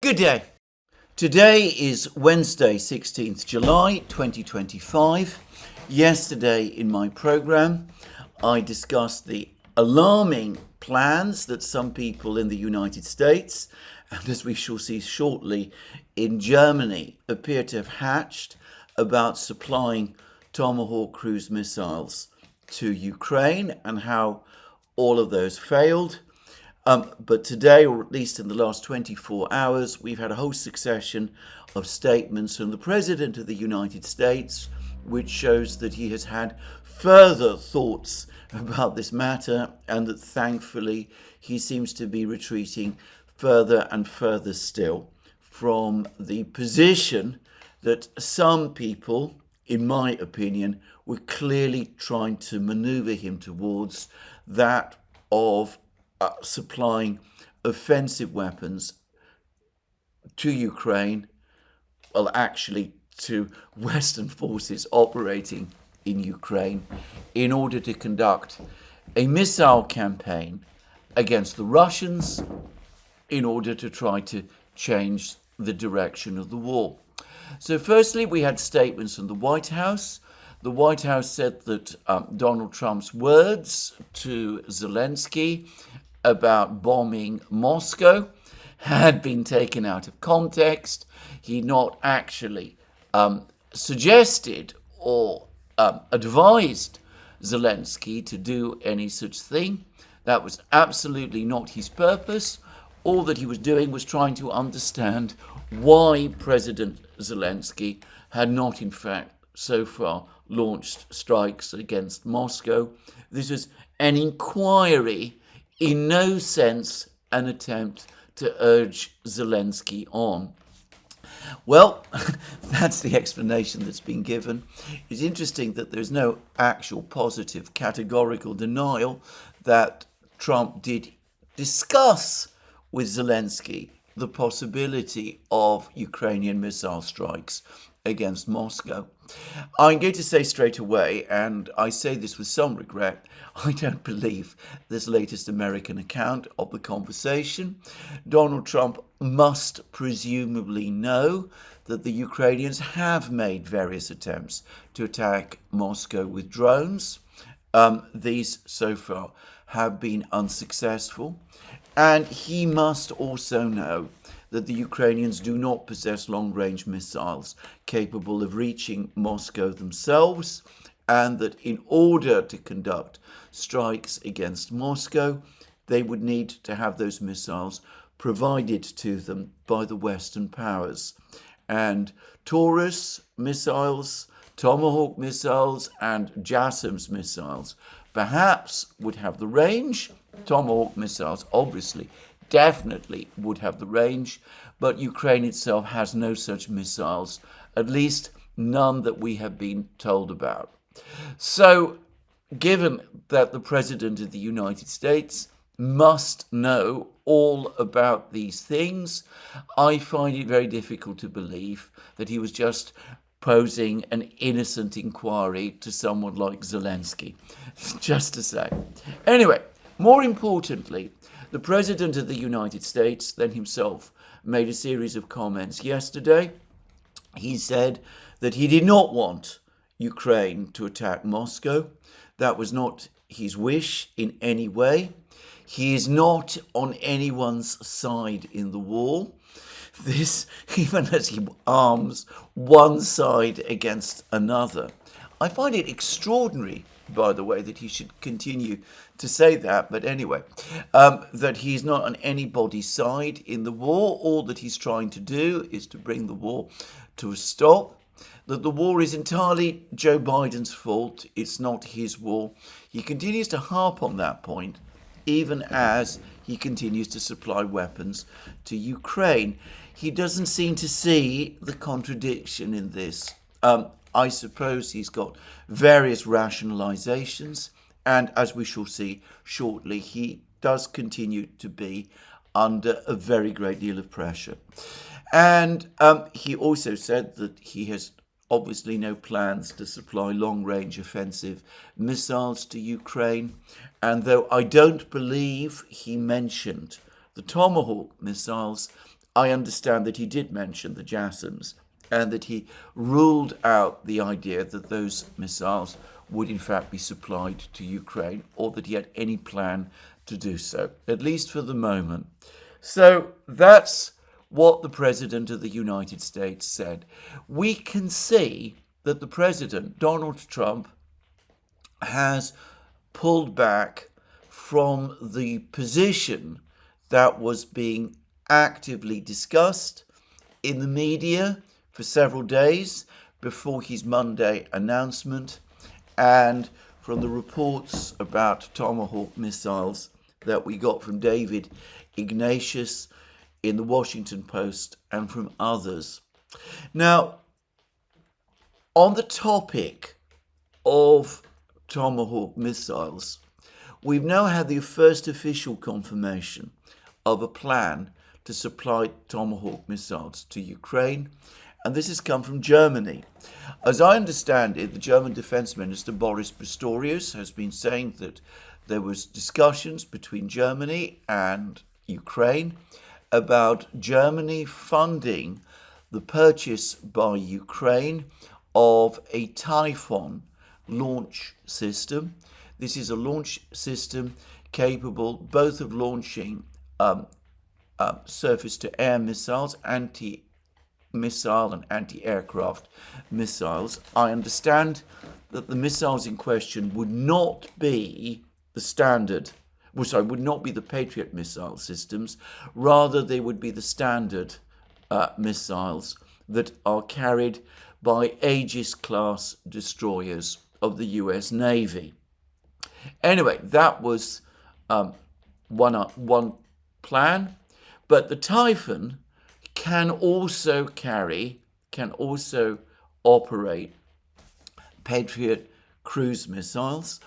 Good day. Today is Wednesday, 16th July 2025. Yesterday in my program, I discussed the alarming plans that some people in the United States, and as we shall see shortly, in Germany, appear to have hatched about supplying Tomahawk cruise missiles to Ukraine and how all of those failed. But today, or at least in the last 24 hours, we've had a whole succession of statements from the President of the United States, which shows that he has had further thoughts about this matter and that thankfully he seems to be retreating further and further still from the position that some people, in my opinion, were clearly trying to maneuver him towards, that of supplying offensive weapons to Ukraine, well, actually to Western forces operating in Ukraine, in order to conduct a missile campaign against the Russians in order to try to change the direction of the war. So firstly, we had statements from the White House. The White House said that Donald Trump's words to Zelensky about bombing Moscow had been taken out of context. He not actually suggested or advised Zelensky to do any such thing. That was absolutely not his purpose. All that he was doing was trying to understand why President Zelensky had not, in fact, so far launched strikes against Moscow. This was an inquiry, in no sense an attempt to urge Zelensky on. Well, that's the explanation that's been given. It's interesting that there's no actual positive categorical denial that Trump did discuss with Zelensky the possibility of Ukrainian missile strikes against Moscow. I'm going to say straight away, and I say this with some regret, I don't believe this latest American account of the conversation. Donald Trump must presumably know that the Ukrainians have made various attempts to attack Moscow with drones. These so far have been unsuccessful. And he must also know that the Ukrainians do not possess long-range missiles capable of reaching Moscow themselves, and that in order to conduct strikes against Moscow, they would need to have those missiles provided to them by the Western powers. And Taurus missiles, Tomahawk missiles, and JASSM's missiles perhaps would have the range. Tomahawk missiles, obviously, definitely would have the range, but Ukraine itself has no such missiles, at least none that we have been told about. So, given that the President of the United States must know all about these things, I find it very difficult to believe that he was just posing an innocent inquiry to someone like Zelensky, just to say. Anyway, more importantly, the President of the United States then himself made a series of comments yesterday. He said that he did not want Ukraine to attack Moscow. That was not his wish in any way. He is not on anyone's side in the war. This, even as he arms one side against another. I find it extraordinary, by the way, that he should continue to say that, but anyway, that he's not on anybody's side in the war. All that he's trying to do is to bring the war to a stop, that the war is entirely Joe Biden's fault, it's not his war. He continues to harp on that point, even as he continues to supply weapons to Ukraine. He doesn't seem to see the contradiction in this. I suppose he's got various rationalizations, and as we shall see shortly, he does continue to be under a very great deal of pressure. And he also said that he has obviously no plans to supply long-range offensive missiles to Ukraine. And though I don't believe he mentioned the Tomahawk missiles, I understand that he did mention the JASSMs and that he ruled out the idea that those missiles would in fact be supplied to Ukraine, or that he had any plan to do so, at least for the moment. So that's what the President of the United States said. We can see that the President, Donald Trump, has pulled back from the position that was being actively discussed in the media for several days before his Monday announcement, and from the reports about Tomahawk missiles that we got from David Ignatius in the Washington Post and from others. Now, on the topic of Tomahawk missiles, we've now had the first official confirmation of a plan to supply Tomahawk missiles to Ukraine, and this has come from Germany. As I understand it, the German Defense Minister Boris Pistorius has been saying that there was discussions between Germany and Ukraine about Germany funding the purchase by Ukraine of a Typhon launch system. This is a launch system capable both of launching surface-to-air missiles, anti-missile and anti-aircraft missiles. I understand that the missiles in question would not be the standard, would not be the Patriot missile systems. Rather, they would be the standard missiles that are carried by Aegis-class destroyers of the US Navy. Anyway, that was one plan, but the Typhon can also operate Patriot cruise missiles,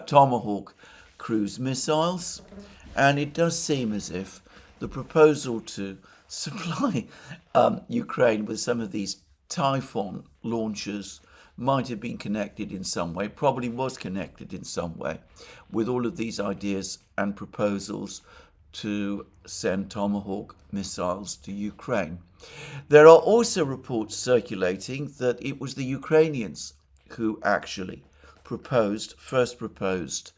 Tomahawk cruise missiles, and it does seem as if the proposal to supply Ukraine with some of these Typhon launchers might have been connected in some way, probably was connected in some way, with all of these ideas and proposals to send Tomahawk missiles to Ukraine. There are also reports circulating that it was the Ukrainians who actually first proposed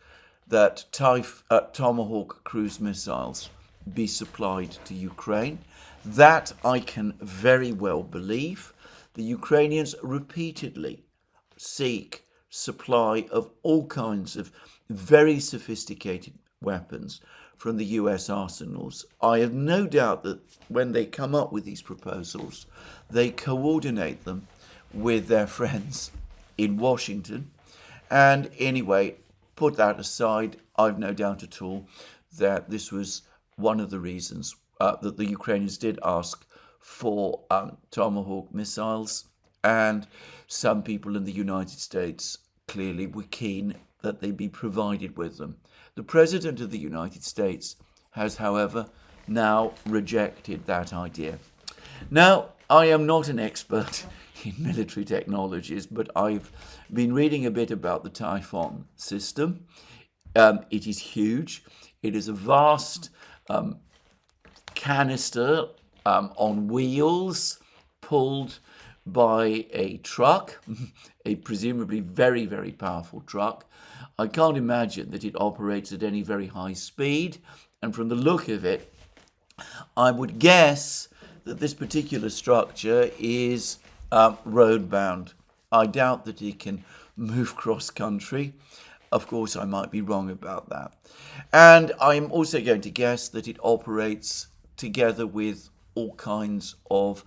that Tomahawk cruise missiles be supplied to Ukraine. That I can very well believe. The Ukrainians repeatedly seek supply of all kinds of very sophisticated weapons from the US arsenals. I have no doubt that when they come up with these proposals, they coordinate them with their friends in Washington. And anyway, put that aside, I've no doubt at all that this was one of the reasons that the Ukrainians did ask for Tomahawk missiles, and some people in the United States clearly were keen that they be provided with them. The President of the United States has, however, now rejected that idea. Now, I am not an expert in military technologies, but I've been reading a bit about the Typhon system. It is huge. It is a vast canister on wheels, pulled by a truck, a presumably very, very powerful truck. I can't imagine that it operates at any very high speed, and from the look of it, I would guess that this particular structure is road-bound. I doubt that it can move cross-country. Of course, I might be wrong about that. And I'm also going to guess that it operates together with all kinds of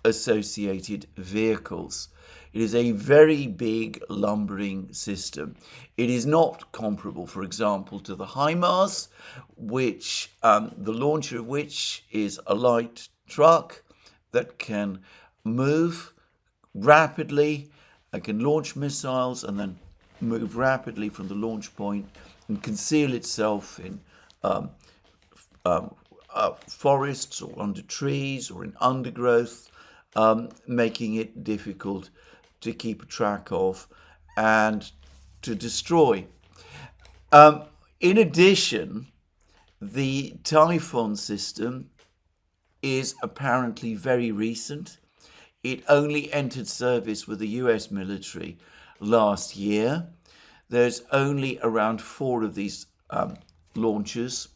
associated vehicles. It is a very big lumbering system. It is not comparable, for example, to the HIMARS, which the launcher of which is a light truck that can move rapidly and can launch missiles and then move rapidly from the launch point and conceal itself in forests or under trees or in undergrowth, making it difficult to keep track of and to destroy. In addition, the Typhon system is apparently very recent. It only entered service with the US military last year. There's only around 4 of these launchers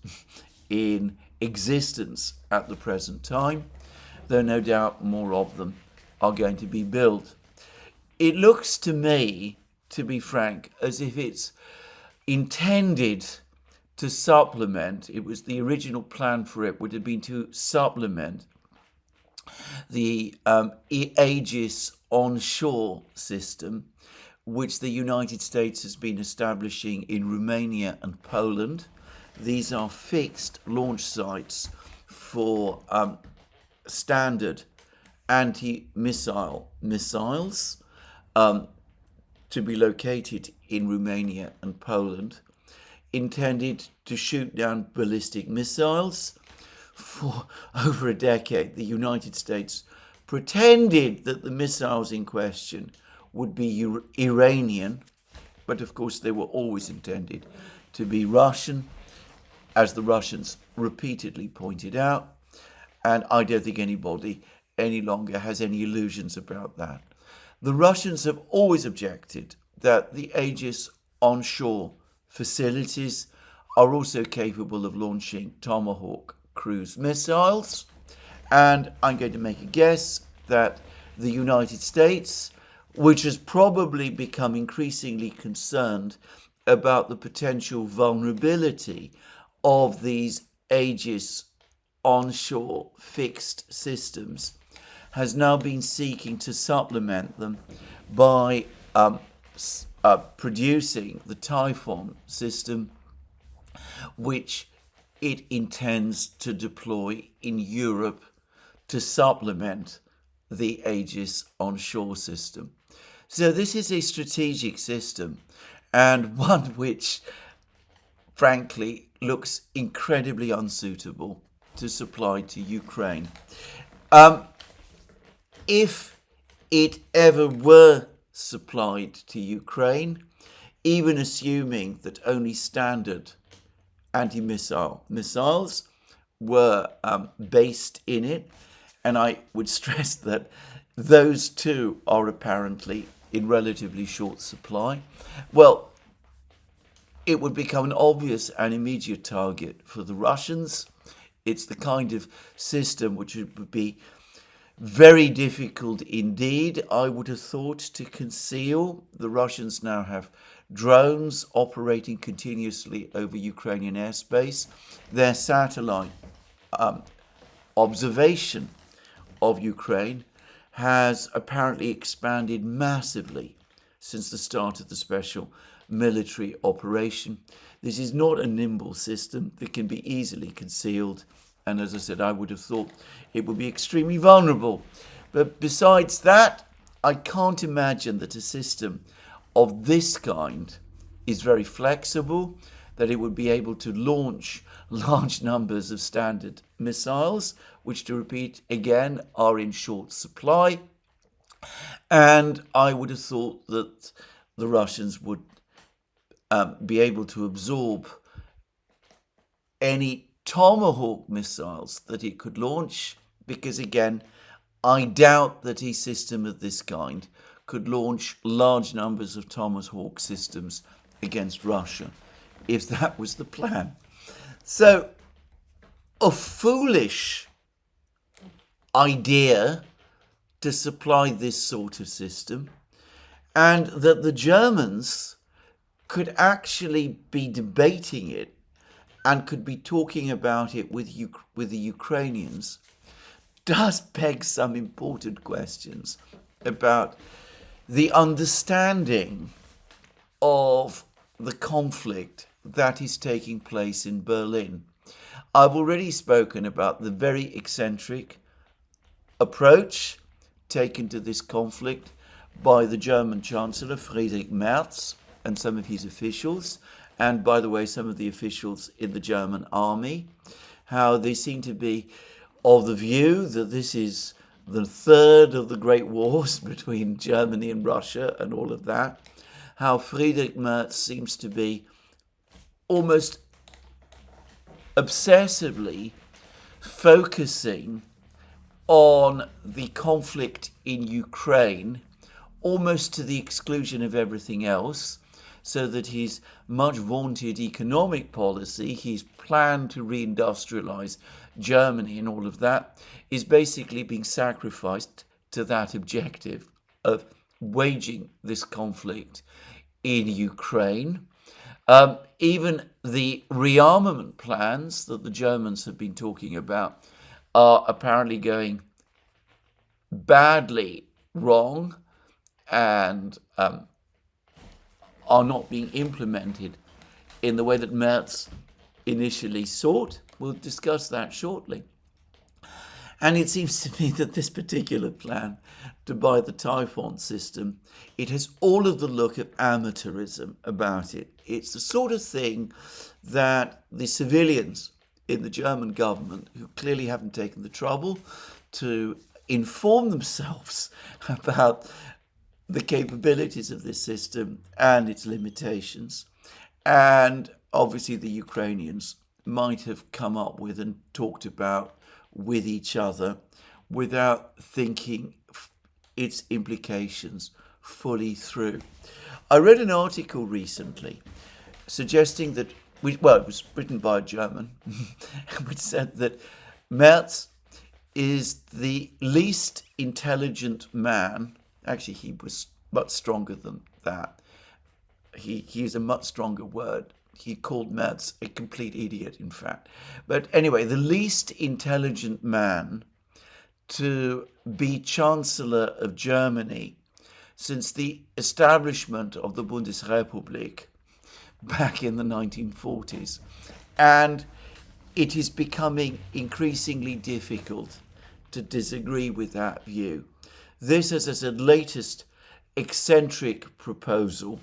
in existence at the present time, though no doubt more of them are going to be built. It looks to me, to be frank, as if it's intended to supplement, it was the original plan for it would have been to supplement the Aegis onshore system, which the United States has been establishing in Romania and Poland. These are fixed launch sites for standard anti-missile missiles to be located in Romania and Poland, intended to shoot down ballistic missiles. For over a decade, the United States pretended that the missiles in question would be Iranian, but of course they were always intended to be Russian, as the Russians repeatedly pointed out, and I don't think anybody any longer has any illusions about that. The Russians have always objected that the Aegis onshore facilities are also capable of launching Tomahawk cruise missiles, and I'm going to make a guess that the United States, which has probably become increasingly concerned about the potential vulnerability of these Aegis onshore fixed systems, has now been seeking to supplement them by producing the Typhon system, which it intends to deploy in Europe to supplement the Aegis onshore system. So this is a strategic system, and one which, frankly, looks incredibly unsuitable to supply to Ukraine. If it ever were supplied to Ukraine, even assuming that only standard anti-missile missiles were based in it, and I would stress that those two are apparently in relatively short supply, well, it would become an obvious and immediate target for the Russians. It's the kind of system which would be very difficult indeed, I would have thought, to conceal. The Russians now have drones operating continuously over Ukrainian airspace. Their satellite observation of Ukraine has apparently expanded massively since the start of the special military operation. This is not a nimble system that can be easily concealed, and as I said, I would have thought it would be extremely vulnerable. But besides that, I can't imagine that a system of this kind is very flexible, that it would be able to launch large numbers of standard missiles, which, to repeat again, are in short supply. And I would have thought that the Russians would be able to absorb any Tomahawk missiles that it could launch, because again, I doubt that a system of this kind could launch large numbers of Tomahawk systems against Russia, if that was the plan. So, a foolish idea to supply this sort of system, and that the Germans could actually be debating it and could be talking about it with the Ukrainians, does beg some important questions about the understanding of the conflict that is taking place in Berlin. I've already spoken about the very eccentric approach taken to this conflict by the German Chancellor Friedrich Merz and some of his officials, and by the way, some of the officials in the German army, how they seem to be of the view that this is the third of the great wars between Germany and Russia and all of that, how Friedrich Merz seems to be almost obsessively focusing on the conflict in Ukraine, almost to the exclusion of everything else, so that his much vaunted economic policy, his plan to reindustrialize Germany and all of that, is basically being sacrificed to that objective of waging this conflict in Ukraine. Even the rearmament plans that the Germans have been talking about are apparently going badly wrong and are not being implemented in the way that Merz initially sought. We'll discuss that shortly. And it seems to me that this particular plan to buy the Typhon system, it has all of the look of amateurism about it. It's the sort of thing that the civilians in the German government, who clearly haven't taken the trouble to inform themselves about the capabilities of this system and its limitations, and obviously the Ukrainians might have come up with and talked about with each other without thinking its implications fully through. I read an article recently suggesting that, well, it was written by a German, which said that Merz is the least intelligent man. Actually, he was much stronger than that. He used a much stronger word. He called Merz a complete idiot, in fact. But anyway, the least intelligent man to be Chancellor of Germany since the establishment of the Bundesrepublik back in the 1940s. And it is becoming increasingly difficult to disagree with that view. This is a latest eccentric proposal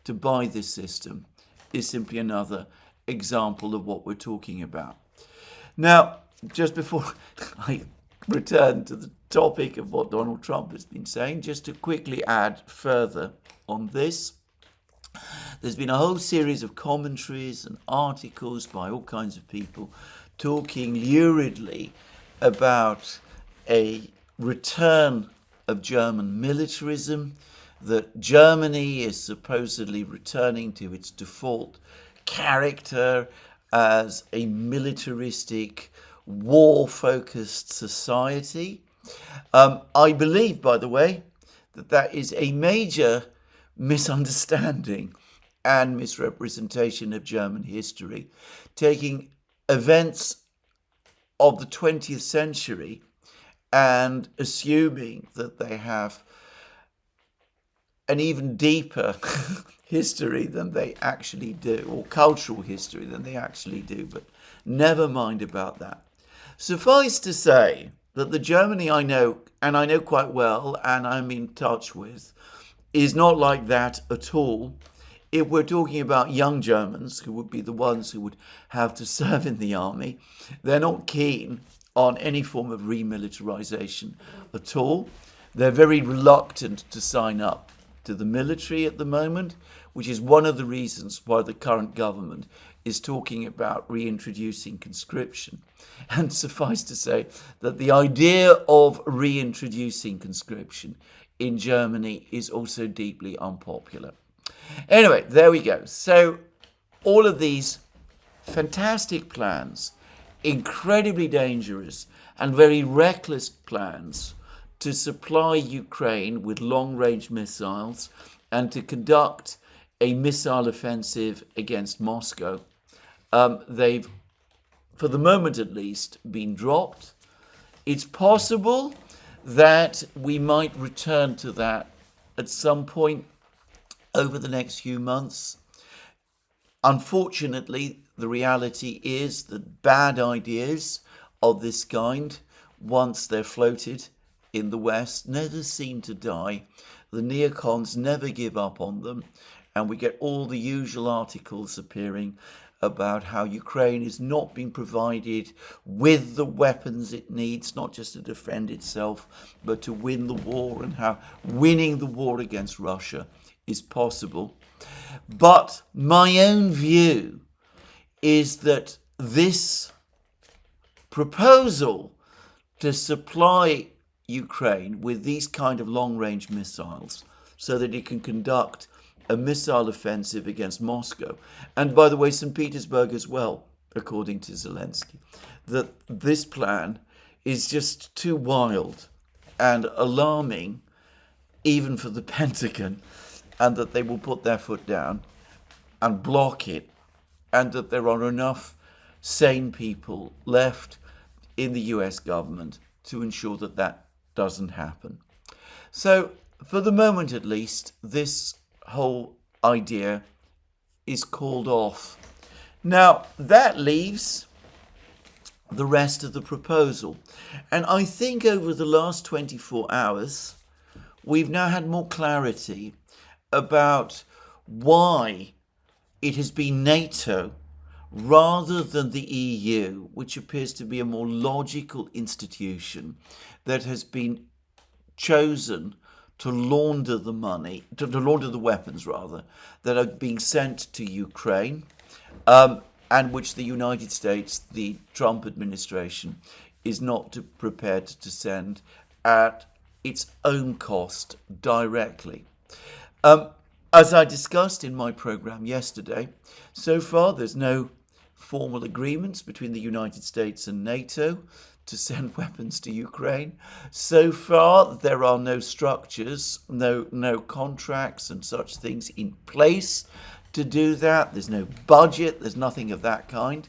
to buy this system is simply another example of what we're talking about. Now, just before I return to the topic of what Donald Trump has been saying, just to quickly add further on this, there's been a whole series of commentaries and articles by all kinds of people talking luridly about a return of German militarism, that Germany is supposedly returning to its default character as a militaristic, war-focused society. I believe, by the way, that that is a major misunderstanding and misrepresentation of German history, taking events of the 20th century and assuming that they have an even deeper history than they actually do, or cultural history than they actually do, but never mind about that. Suffice to say that the Germany I know, and I know quite well, and I'm in touch with, is not like that at all. If we're talking about young Germans, who would be the ones who would have to serve in the army, they're not keen on any form of remilitarization at all. They're very reluctant to sign up to the military at the moment, which is one of the reasons why the current government is talking about reintroducing conscription. And suffice to say that the idea of reintroducing conscription in Germany is also deeply unpopular. Anyway, there we go. So all of these fantastic plans, incredibly dangerous and very reckless plans to supply Ukraine with long-range missiles and to conduct a missile offensive against Moscow. They've, for the moment at least, been dropped. It's possible that we might return to that at some point over the next few months. Unfortunately, the reality is that bad ideas of this kind, once they're floated in the West, never seem to die. The neocons never give up on them, and we get all the usual articles appearing about how Ukraine is not being provided with the weapons it needs, not just to defend itself, but to win the war, and how winning the war against Russia is possible. But my own view is that this proposal to supply Ukraine with these kind of long-range missiles so that it can conduct a missile offensive against Moscow. And by the way, St. Petersburg as well, according to Zelensky, that this plan is just too wild and alarming even for the Pentagon, and that they will put their foot down and block it, and that there are enough sane people left in the US government to ensure that that doesn't happen. So, for the moment at least, this whole idea is called off. Now, that leaves the rest of the proposal. And I think over the last 24 hours, we've now had more clarity about why it has been NATO rather than the EU, which appears to be a more logical institution that has been chosen to launder the money, to launder the weapons rather, that are being sent to Ukraine, and which the United States, the Trump administration, is not prepared to send at its own cost directly. As I discussed in my program yesterday, so far there's no formal agreements between the United States and NATO to send weapons to Ukraine. So far there are no structures, no contracts and such things in place to do that. There's no budget, there's nothing of that kind.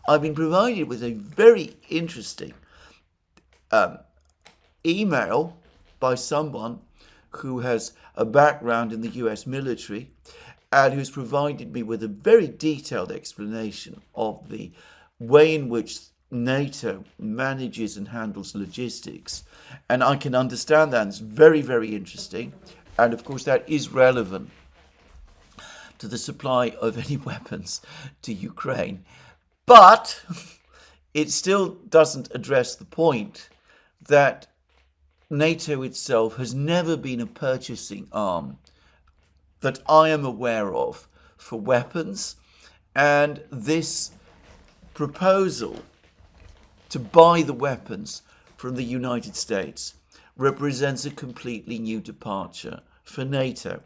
I've been provided with a very interesting email by someone who has a background in the US military and who's provided me with a very detailed explanation of the way in which NATO manages and handles logistics. And I can understand that. It's very, very interesting. And of course, that is relevant to the supply of any weapons to Ukraine. But it still doesn't address the point that NATO itself has never been a purchasing arm that I am aware of for weapons, and this proposal to buy the weapons from the United States represents a completely new departure for NATO.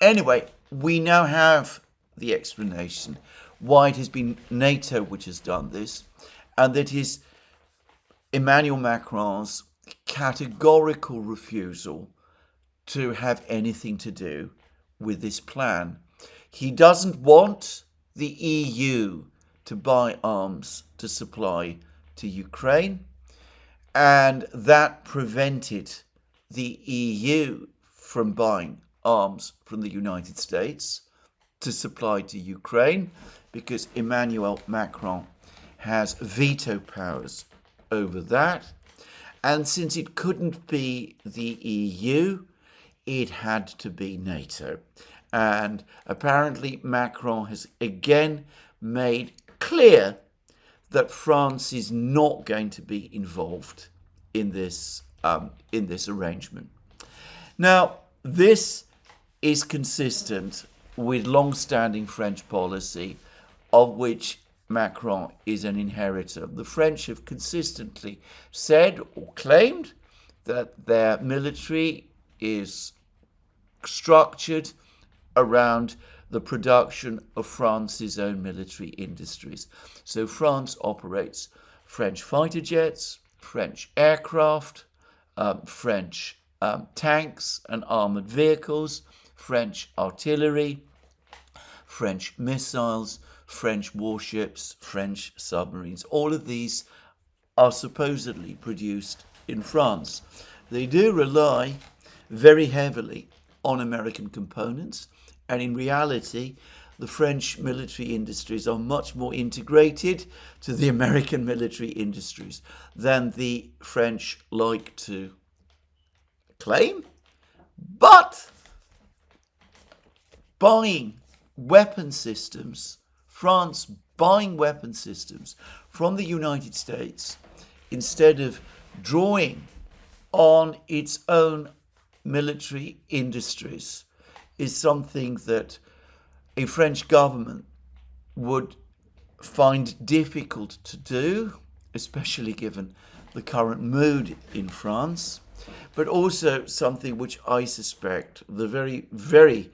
Anyway, we now have the explanation why it has been NATO which has done this, and that is Emmanuel Macron's categorical refusal to have anything to do with this plan. He doesn't want the EU to buy arms to supply to Ukraine, and that prevented the EU from buying arms from the United States to supply to Ukraine, because Emmanuel Macron has veto powers over that. And since it couldn't be the EU, it had to be NATO. And apparently Macron has again made clear that France is not going to be involved in this arrangement. Now, this is consistent with long-standing French policy, of which Macron is an inheritor. The French have consistently said or claimed that their military is structured around the production of France's own military industries. So France operates French fighter jets, French aircraft, French tanks and armored vehicles, French artillery, French missiles, French warships, French submarines. All of these are supposedly produced in France. They do rely very heavily on American components, and in reality, the French military industries are much more integrated to the American military industries than the French like to claim. But buying weapon systems, France buying weapon systems from the United States instead of drawing on its own military industries, is something that a French government would find difficult to do, especially given the current mood in France, but also something which I suspect the very, very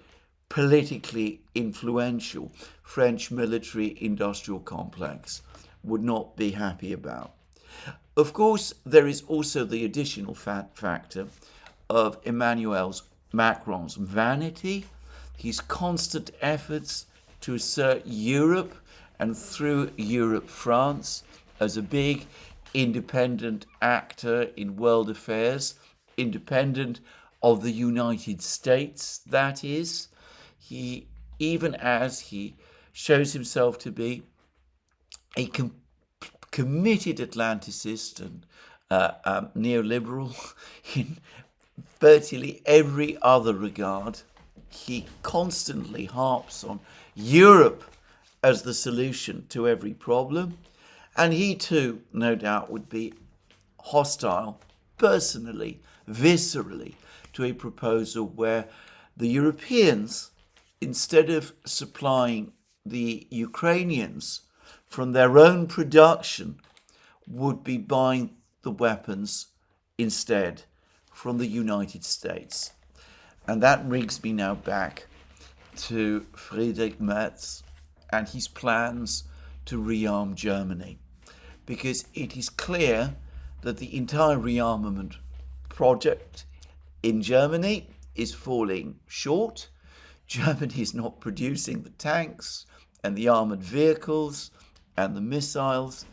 politically influential French military industrial complex would not be happy about. Of course, there is also the additional factor of Macron's vanity, his constant efforts to assert Europe and through Europe France as a big independent actor in world affairs, independent of the United States, that is. Even as he shows himself to be a committed Atlanticist and neoliberal in virtually every other regard, he constantly harps on Europe as the solution to every problem. And he too, no doubt, would be hostile personally, viscerally, to a proposal where the Europeans, instead of supplying the Ukrainians from their own production, would be buying the weapons instead from the United States. And that brings me now back to Friedrich Merz and his plans to rearm Germany, because it is clear that the entire rearmament project in Germany is falling short. Germany is not producing the tanks and the armoured vehicles and the missiles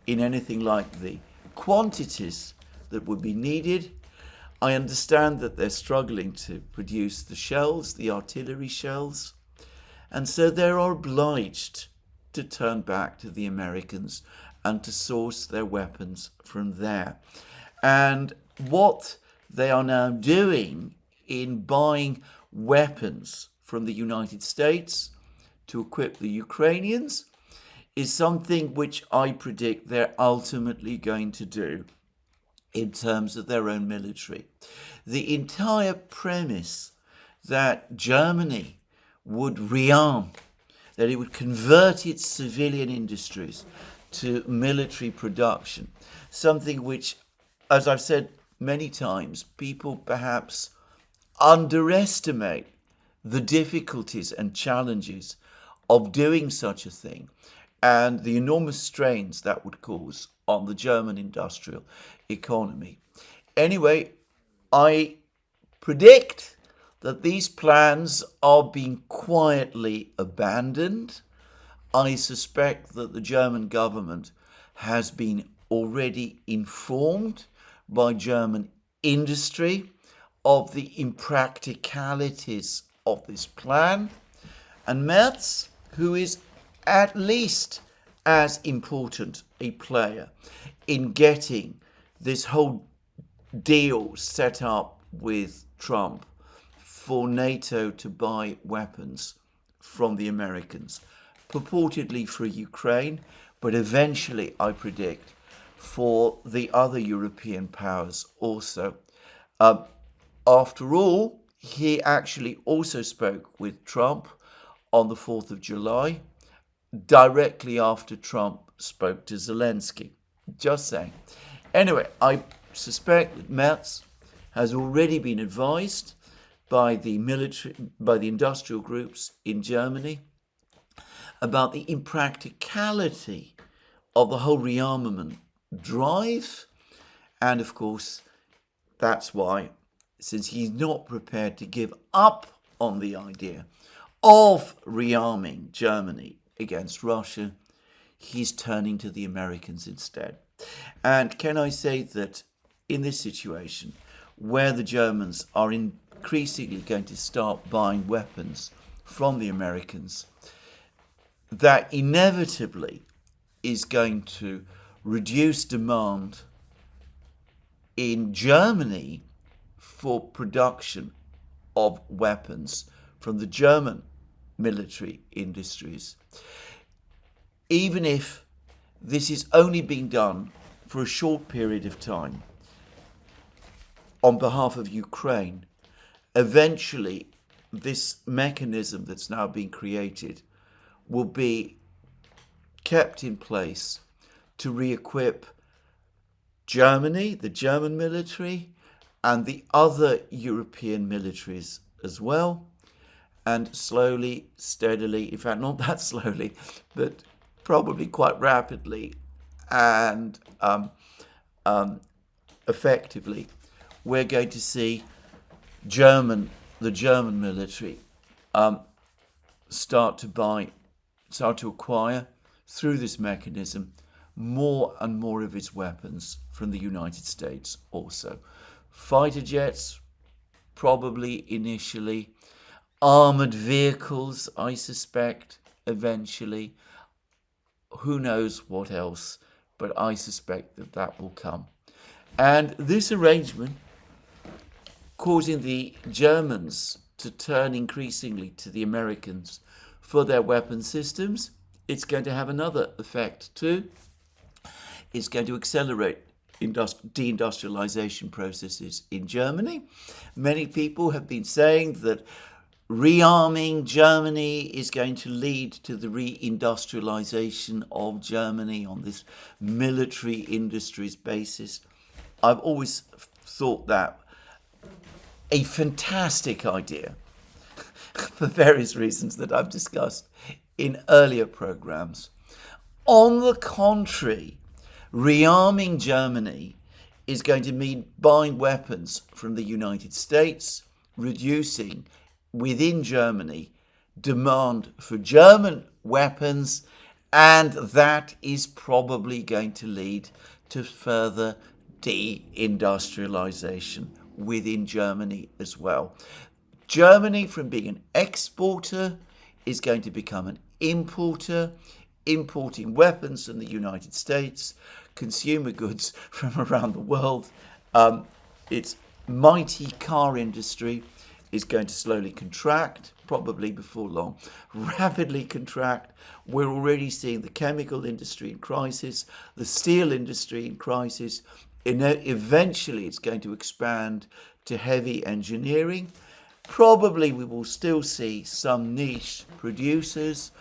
in anything like the quantities that would be needed. I understand that they're struggling to produce the shells, the artillery shells, and so they're obliged to turn back to the Americans and to source their weapons from there. And what they are now doing in buying weapons from the United States to equip the Ukrainians is something which I predict they're ultimately going to do in terms of their own military. The entire premise that Germany would rearm, that it would convert its civilian industries to military production, something which, as I've said many times, people perhaps underestimate the difficulties and challenges of doing such a thing and the enormous strains that would cause on the German industrial economy. Anyway, I predict that these plans are being quietly abandoned. I suspect that the German government has been already informed by German industry of the impracticalities of this plan. And Merz, who is at least as important a player in getting this whole deal set up with Trump for NATO to buy weapons from the Americans, purportedly for Ukraine, but eventually, I predict, for the other European powers also. After all, he actually also spoke with Trump on the 4th of July, directly after Trump spoke to Zelensky. Just saying. Anyway, I suspect that Merz has already been advised by the industrial groups in Germany about the impracticality of the whole rearmament drive. And of course, that's why, since he's not prepared to give up on the idea of rearming Germany against Russia, he's turning to the Americans instead. And can I say that in this situation, where the Germans are increasingly going to start buying weapons from the Americans, that inevitably is going to reduce demand in Germany for production of weapons from the German military industries, even if this is only being done for a short period of time on behalf of Ukraine. Eventually, this mechanism that's now being created will be kept in place to re-equip Germany, the German military, and the other European militaries as well. And slowly, steadily, in fact, not that slowly, but probably quite rapidly and effectively, we're going to see the German military start to acquire through this mechanism more and more of its weapons from the United States also. Fighter jets, probably initially. Armoured vehicles, I suspect, eventually. Who knows what else, but I suspect that that will come. And this arrangement, causing the Germans to turn increasingly to the Americans for their weapon systems, it's going to have another effect too. It's going to accelerate deindustrialization processes in Germany. Many people have been saying that rearming Germany is going to lead to the reindustrialization of Germany on this military industries basis. I've always thought that a fantastic idea for various reasons that I've discussed in earlier programs. On the contrary, rearming Germany is going to mean buying weapons from the United States, reducing within Germany demand for German weapons, and that is probably going to lead to further deindustrialization within Germany as well. Germany, from being an exporter, is going to become an importer, importing weapons from the United States, consumer goods from around the world. Its mighty car industry is going to slowly contract, probably before long, rapidly contract. We're already seeing the chemical industry in crisis, the steel industry in crisis. Eventually, it's going to expand to heavy engineering. Probably we will still see some niche producers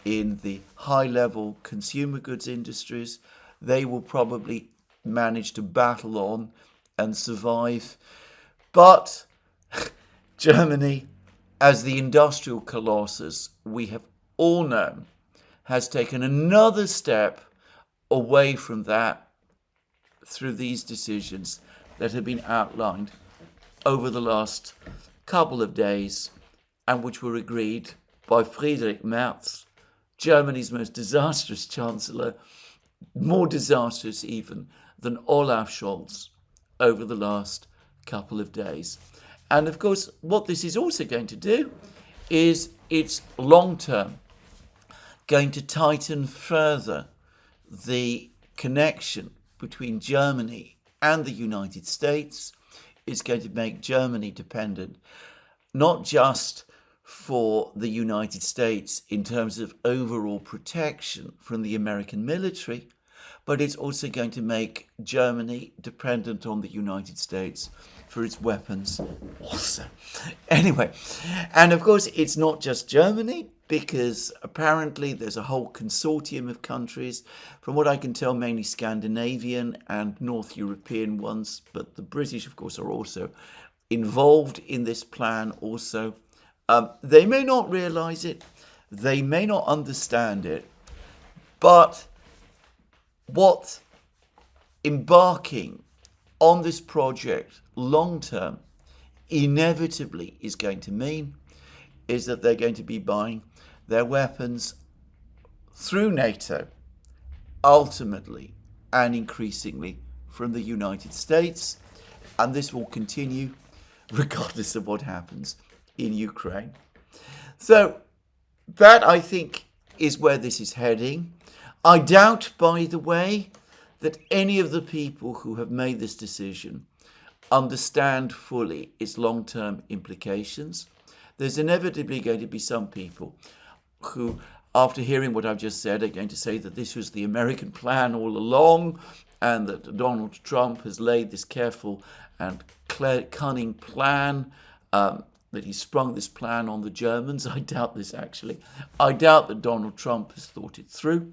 in the high-level consumer goods industries. They will probably manage to battle on and survive. But Germany, as the industrial colossus we have all known, has taken another step away from that through these decisions that have been outlined over the last couple of days and which were agreed by Friedrich Merz, Germany's most disastrous chancellor, more disastrous even than Olaf Scholz over the last couple of days. And of course, what this is also going to do is it's long-term going to tighten further the connection between Germany and the United States. It's going to make Germany dependent, not just for the United States in terms of overall protection from the American military, but it's also going to make Germany dependent on the United States for its weapons also. Anyway, and of course it's not just Germany, because apparently there's a whole consortium of countries, from what I can tell mainly Scandinavian and North European ones, but the British of course are also involved in this plan also. They may not realize it, they may not understand it, but what embarking on this project long term inevitably is going to mean is that they're going to be buying their weapons through NATO, ultimately and increasingly from the United States, and this will continue regardless of what happens in Ukraine. So that, I think, is where this is heading. I doubt, by the way, that any of the people who have made this decision understand fully its long-term implications. There's inevitably going to be some people who, after hearing what I've just said, are going to say that this was the American plan all along and that Donald Trump has laid this careful and cunning plan, that he sprung this plan on the Germans. I doubt this, actually. I doubt that Donald Trump has thought it through.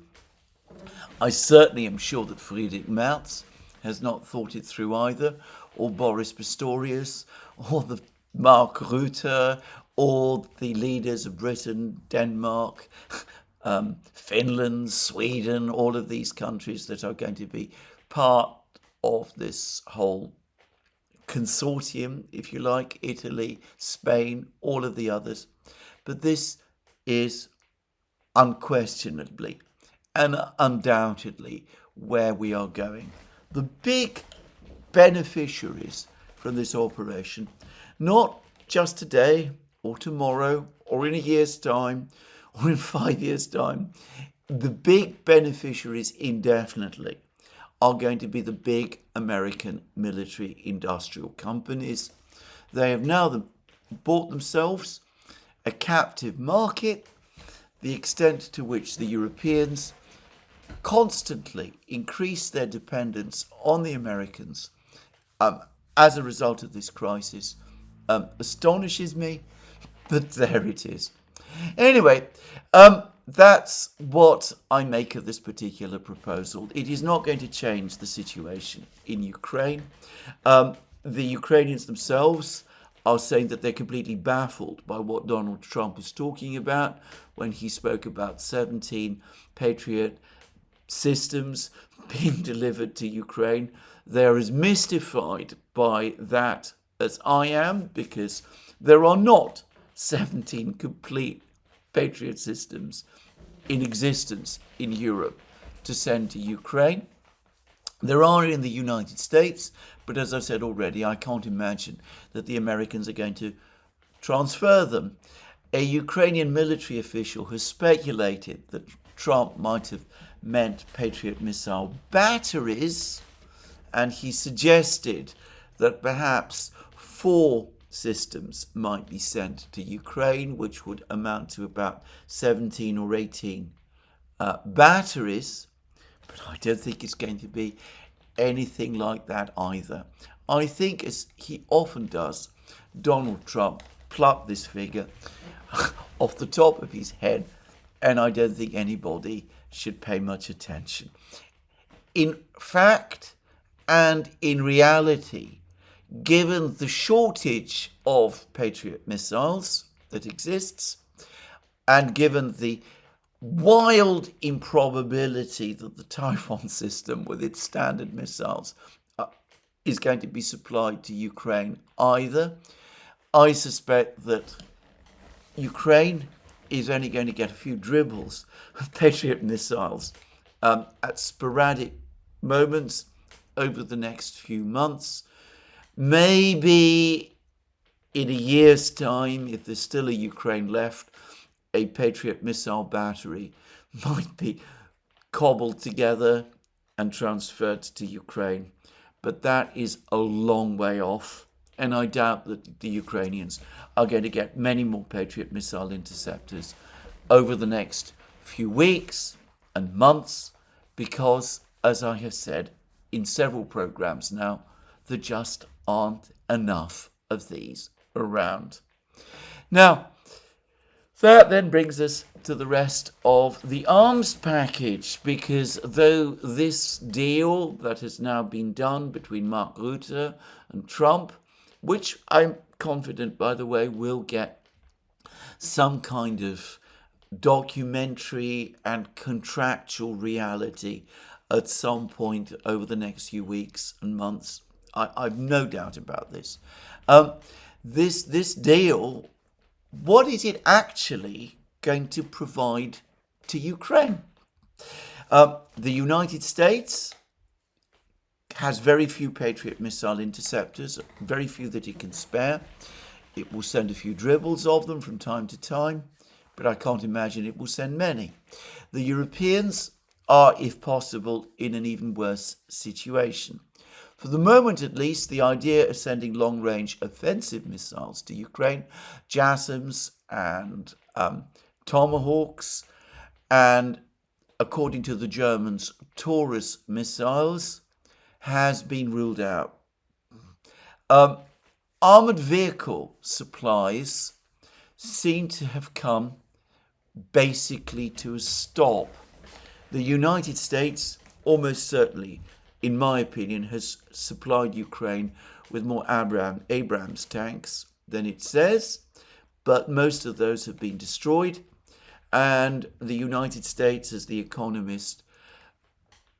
I certainly am sure that Friedrich Merz has not thought it through either, or Boris Pistorius, or the Mark Rutte, or the leaders of Britain, Denmark, Finland, Sweden, all of these countries that are going to be part of this whole consortium, if you like, Italy, Spain, all of the others. But this is unquestionably and undoubtedly where we are going. The big beneficiaries from this operation, not just today or tomorrow or in a year's time or in 5 years' time, the big beneficiaries indefinitely are going to be the big American military industrial companies. They have now bought themselves a captive market, the extent to which the Europeans constantly increase their dependence on the Americans as a result of this crisis astonishes me, but there it is. Anyway, that's what I make of this particular proposal. It is not going to change the situation in Ukraine. The Ukrainians themselves are saying that they're completely baffled by what Donald Trump is talking about when he spoke about 17 Patriot systems being delivered to Ukraine. They're as mystified by that as I am, because there are not 17 complete Patriot systems in existence in Europe to send to Ukraine. There are in the United States, but as I've said already, I can't imagine that the Americans are going to transfer them. A Ukrainian military official has speculated that Trump might have meant Patriot missile batteries, and he suggested that perhaps 4 systems might be sent to Ukraine, which would amount to about 17 or 18 batteries. But I don't think it's going to be anything like that either. I think, as he often does, Donald Trump plucked this figure off the top of his head, and I don't think anybody should pay much attention. In fact, and in reality, given the shortage of Patriot missiles that exists, and given the wild improbability that the Typhon system with its standard missiles is going to be supplied to Ukraine either, I suspect that Ukraine is only going to get a few dribbles of Patriot missiles at sporadic moments over the next few months. Maybe in a year's time, if there's still a Ukraine left, a Patriot missile battery might be cobbled together and transferred to Ukraine. But that is a long way off, and I doubt that the Ukrainians are going to get many more Patriot missile interceptors over the next few weeks and months, because, as I have said in several programs now, there just aren't enough of these around. Now, that then brings us to the rest of the arms package, because though this deal that has now been done between Mark Rutte and Trump, which I'm confident, by the way, will get some kind of documentary and contractual reality at some point over the next few weeks and months, I've no doubt about this. This deal, what is it actually going to provide to Ukraine? The United States has very few Patriot missile interceptors, very few that it can spare. It will send a few dribbles of them from time to time, but I can't imagine it will send many. The Europeans are, if possible, in an even worse situation. For the moment, at least, the idea of sending long-range offensive missiles to Ukraine, JASSMs and Tomahawks, and according to the Germans, Taurus missiles, has been ruled out. Armoured vehicle supplies seem to have come basically to a stop. The United States almost certainly in my opinion, has supplied Ukraine with more Abrams tanks than it says, but most of those have been destroyed. And the United States, as The Economist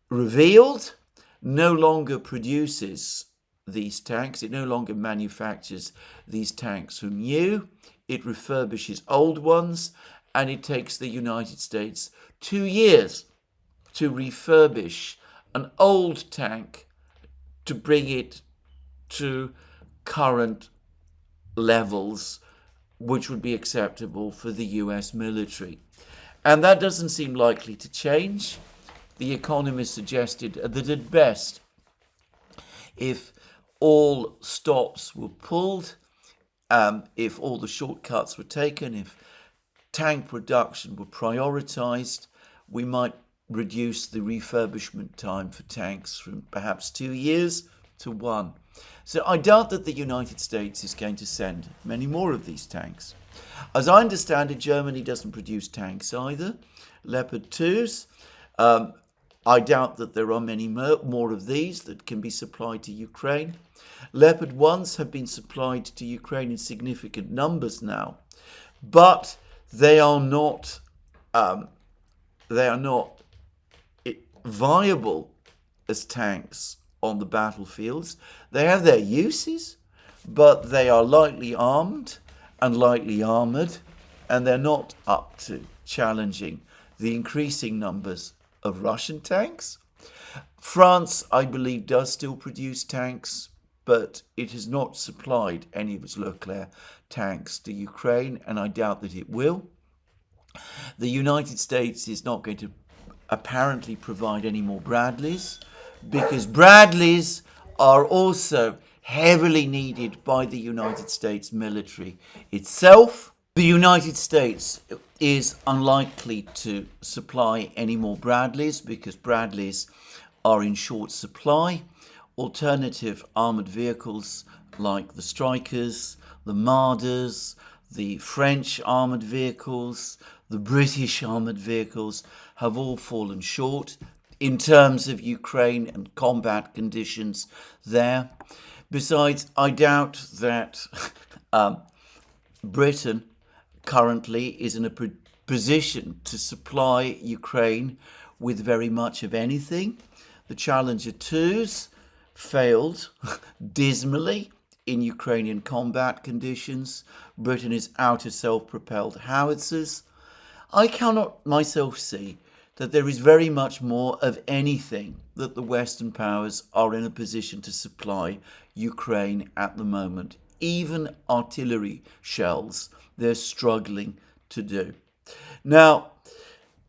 revealed, no longer produces these tanks. It no longer manufactures these tanks from new. It refurbishes old ones, and it takes the United States 2 years to refurbish an old tank to bring it to current levels which would be acceptable for the US military. And that doesn't seem likely to change. The Economist suggested that at best, if all stops were pulled, if all the shortcuts were taken, if tank production were prioritized, we might reduce the refurbishment time for tanks from perhaps 2 years to 1. So I doubt that the United States is going to send many more of these tanks. As I understand it, Germany doesn't produce tanks either, Leopard 2s. I doubt that there are many more of these that can be supplied to Ukraine. Leopard 1s have been supplied to Ukraine in significant numbers now, but they are not viable as tanks on the battlefields. They have their uses, but they are lightly armed and lightly armoured, and they're not up to challenging the increasing numbers of Russian tanks. France, I believe, does still produce tanks, but it has not supplied any of its Leclerc tanks to Ukraine, and I doubt that it will. The United States is not going to apparently provide any more Bradleys, because Bradleys are also heavily needed by the United States military itself. The United States is unlikely to supply any more Bradleys because Bradleys are in short supply. Alternative armoured vehicles like the Strykers, the Marders, the French armoured vehicles, the British armoured vehicles have all fallen short in terms of Ukraine and combat conditions there. Besides, I doubt that Britain currently is in a position to supply Ukraine with very much of anything. The Challenger 2s failed dismally in Ukrainian combat conditions. Britain is out of self-propelled howitzers. I cannot myself see that there is very much more of anything that the Western powers are in a position to supply Ukraine at the moment. Even artillery shells, they're struggling to do. Now,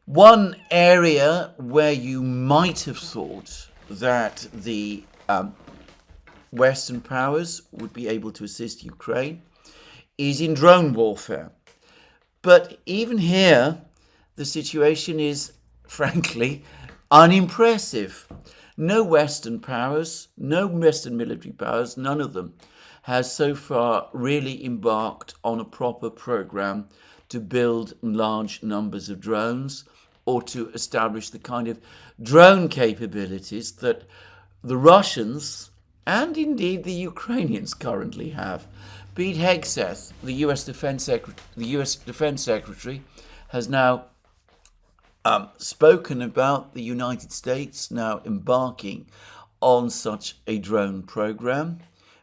one area where you might have thought that the Western powers would be able to assist Ukraine is in drone warfare. But even here, the situation is, frankly, unimpressive. No Western powers, no Western military powers, none of them has so far really embarked on a proper program to build large numbers of drones or to establish the kind of drone capabilities that the Russians and indeed the Ukrainians currently have. Pete Hegseth, the US Defense Secretary, has now spoken about the United States now embarking on such a drone program,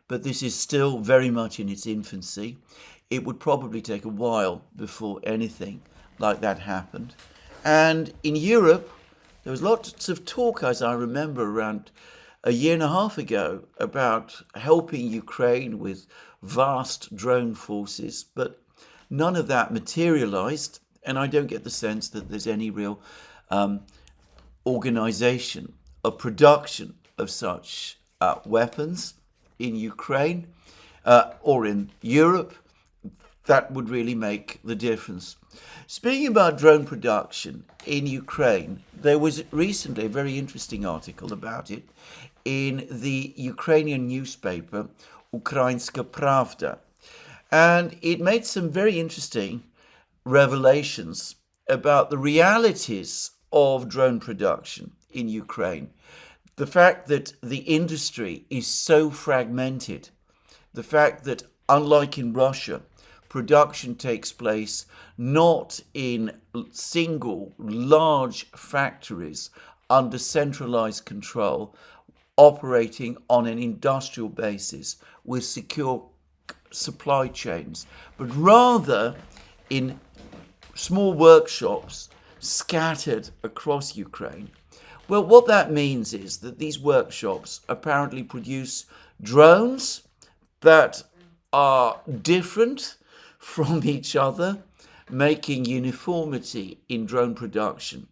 but this is still very much in its infancy. It would probably take a while before anything like that happened. And in Europe, there was lots of talk, as I remember, around a year and a half ago about helping Ukraine with vast drone forces, but none of that materialized, and I don't get the sense that there's any real organization of production of such weapons in Ukraine or in Europe that would really make the difference. Speaking about drone production in Ukraine, there was recently a very interesting article about it in the Ukrainian newspaper Ukrainska Pravda, and it made some very interesting revelations about the realities of drone production in Ukraine. The fact that the industry is so fragmented, the fact that, unlike in Russia, production takes place not in single large factories under centralized control, operating on an industrial basis with secure supply chains, but rather in small workshops scattered across Ukraine. Well, what that means is that these workshops apparently produce drones that are different from each other, making uniformity in drone production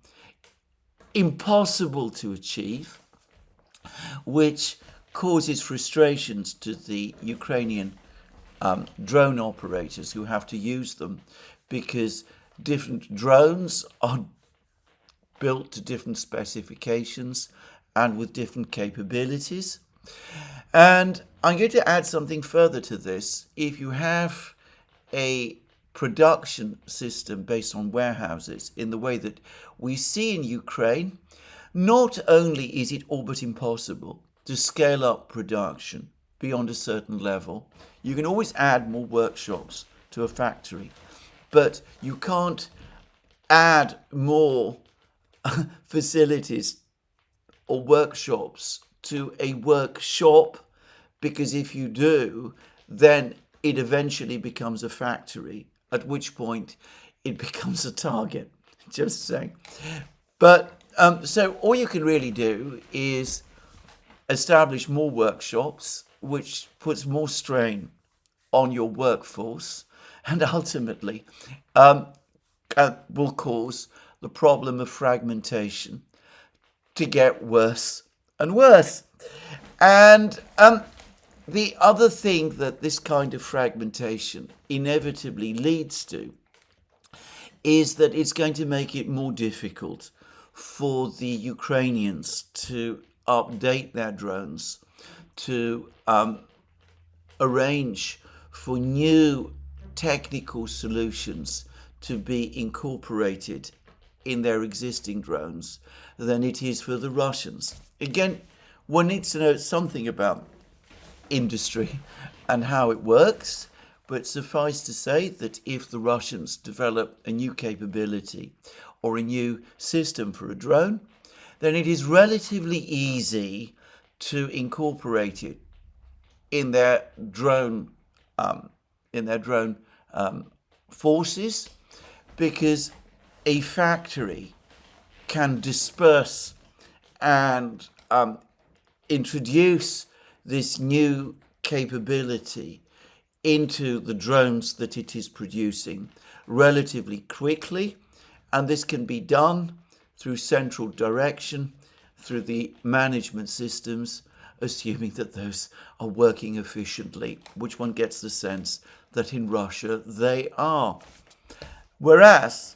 impossible to achieve, which causes frustrations to the Ukrainian drone operators who have to use them, because different drones are built to different specifications and with different capabilities. And I'm going to add something further to this. If you have a production system based on warehouses in the way that we see in Ukraine, not only is it all but impossible to scale up production beyond a certain level, you can always add more workshops to a factory, but you can't add more facilities or workshops to a workshop, because if you do, then it eventually becomes a factory, at which point it becomes a target. Just saying. But so all you can really do is establish more workshops, which puts more strain on your workforce, and ultimately will cause the problem of fragmentation to get worse and worse. And the other thing that this kind of fragmentation inevitably leads to is that it's going to make it more difficult for the Ukrainians to update their drones, to arrange for new technical solutions to be incorporated in their existing drones than it is for the Russians. Again, one needs to know something about industry and how it works, but suffice to say that if the Russians develop a new capability or a new system for a drone, then it is relatively easy to incorporate it in their drone forces, because a factory can disperse and introduce this new capability into the drones that it is producing relatively quickly, and this can be done through central direction, through the management systems, assuming that those are working efficiently, which one gets the sense that in Russia they are. Whereas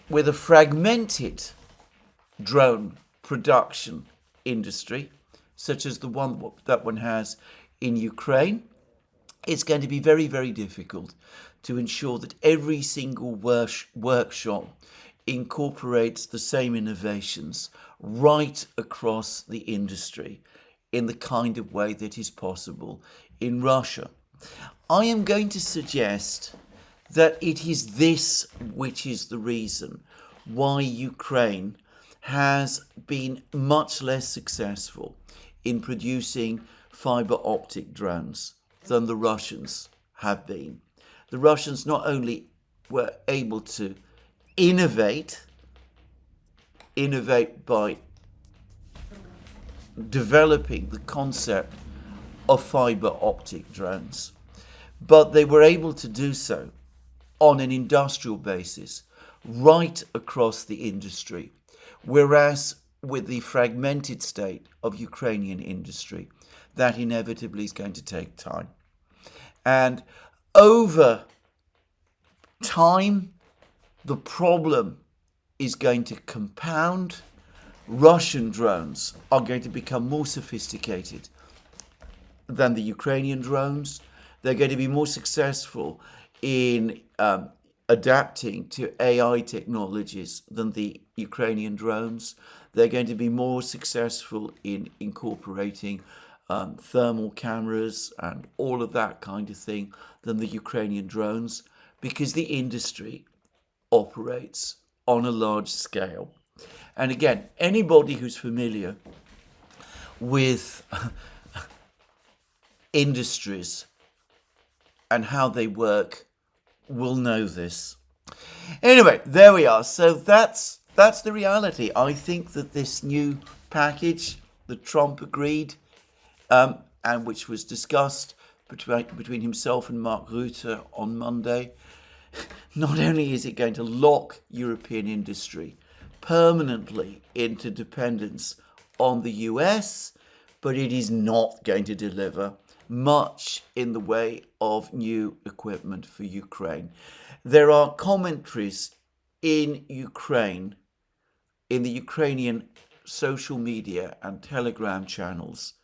with a fragmented drone production industry, such as the one that one has in Ukraine, it's going to be very, very difficult to ensure that every single workshop incorporates the same innovations right across the industry in the kind of way that is possible in Russia. I am going to suggest that it is this which is the reason why Ukraine has been much less successful in producing fiber optic drones than the Russians have been. The Russians not only were able to innovate by developing the concept of fiber optic drones, but they were able to do so on an industrial basis right across the industry, whereas with the fragmented state of Ukrainian industry, that inevitably is going to take time. And over time, the problem is going to compound. Russian drones are going to become more sophisticated than the Ukrainian drones. They're going to be more successful in adapting to AI technologies than the Ukrainian drones. They're going to be more successful in incorporating thermal cameras and all of that kind of thing than the Ukrainian drones, because the industry operates on a large scale. And again, anybody who's familiar with industries and how they work will know this. Anyway, there we are. So that's the reality. I think that this new package that Trump agreed, and which was discussed between himself and Mark Rutte on Monday, not only is it going to lock European industry permanently into dependence on the US, but it is not going to deliver much in the way of new equipment for Ukraine. There are commentaries in Ukraine, in the Ukrainian social media and Telegram channels,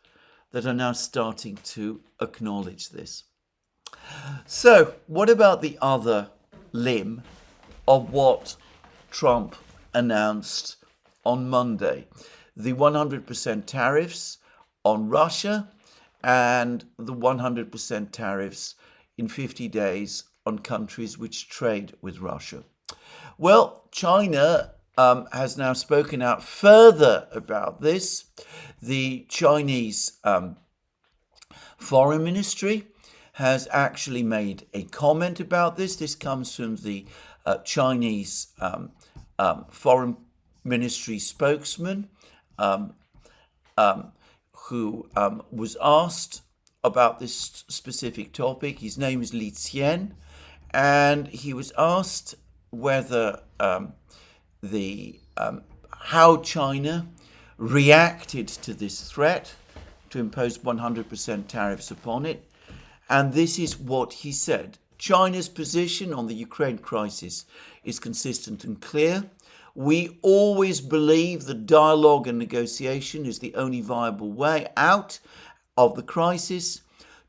that are now starting to acknowledge this. So, what about the other limb of what Trump announced on Monday? The 100% tariffs on Russia and the 100% tariffs in 50 days on countries which trade with Russia. Well, China has now spoken out further about this. The Chinese Foreign Ministry has actually made a comment about this. This comes from the Chinese Foreign Ministry spokesman, who was asked about this specific topic. His name is Li Qian, and he was asked whether how China reacted to this threat to impose 100% tariffs upon it. And this is what he said. China's position on the Ukraine crisis is consistent and clear. We always believe that dialogue and negotiation is the only viable way out of the crisis.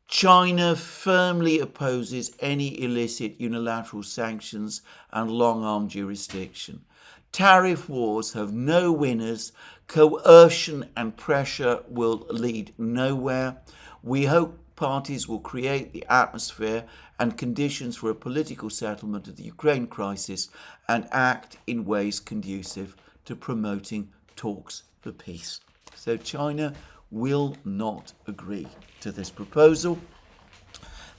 China firmly opposes any illicit unilateral sanctions and long-arm jurisdiction. Tariff wars have no winners. Coercion and pressure will lead nowhere. We hope parties will create the atmosphere and conditions for a political settlement of the Ukraine crisis and act in ways conducive to promoting talks for peace. So China will not agree to this proposal.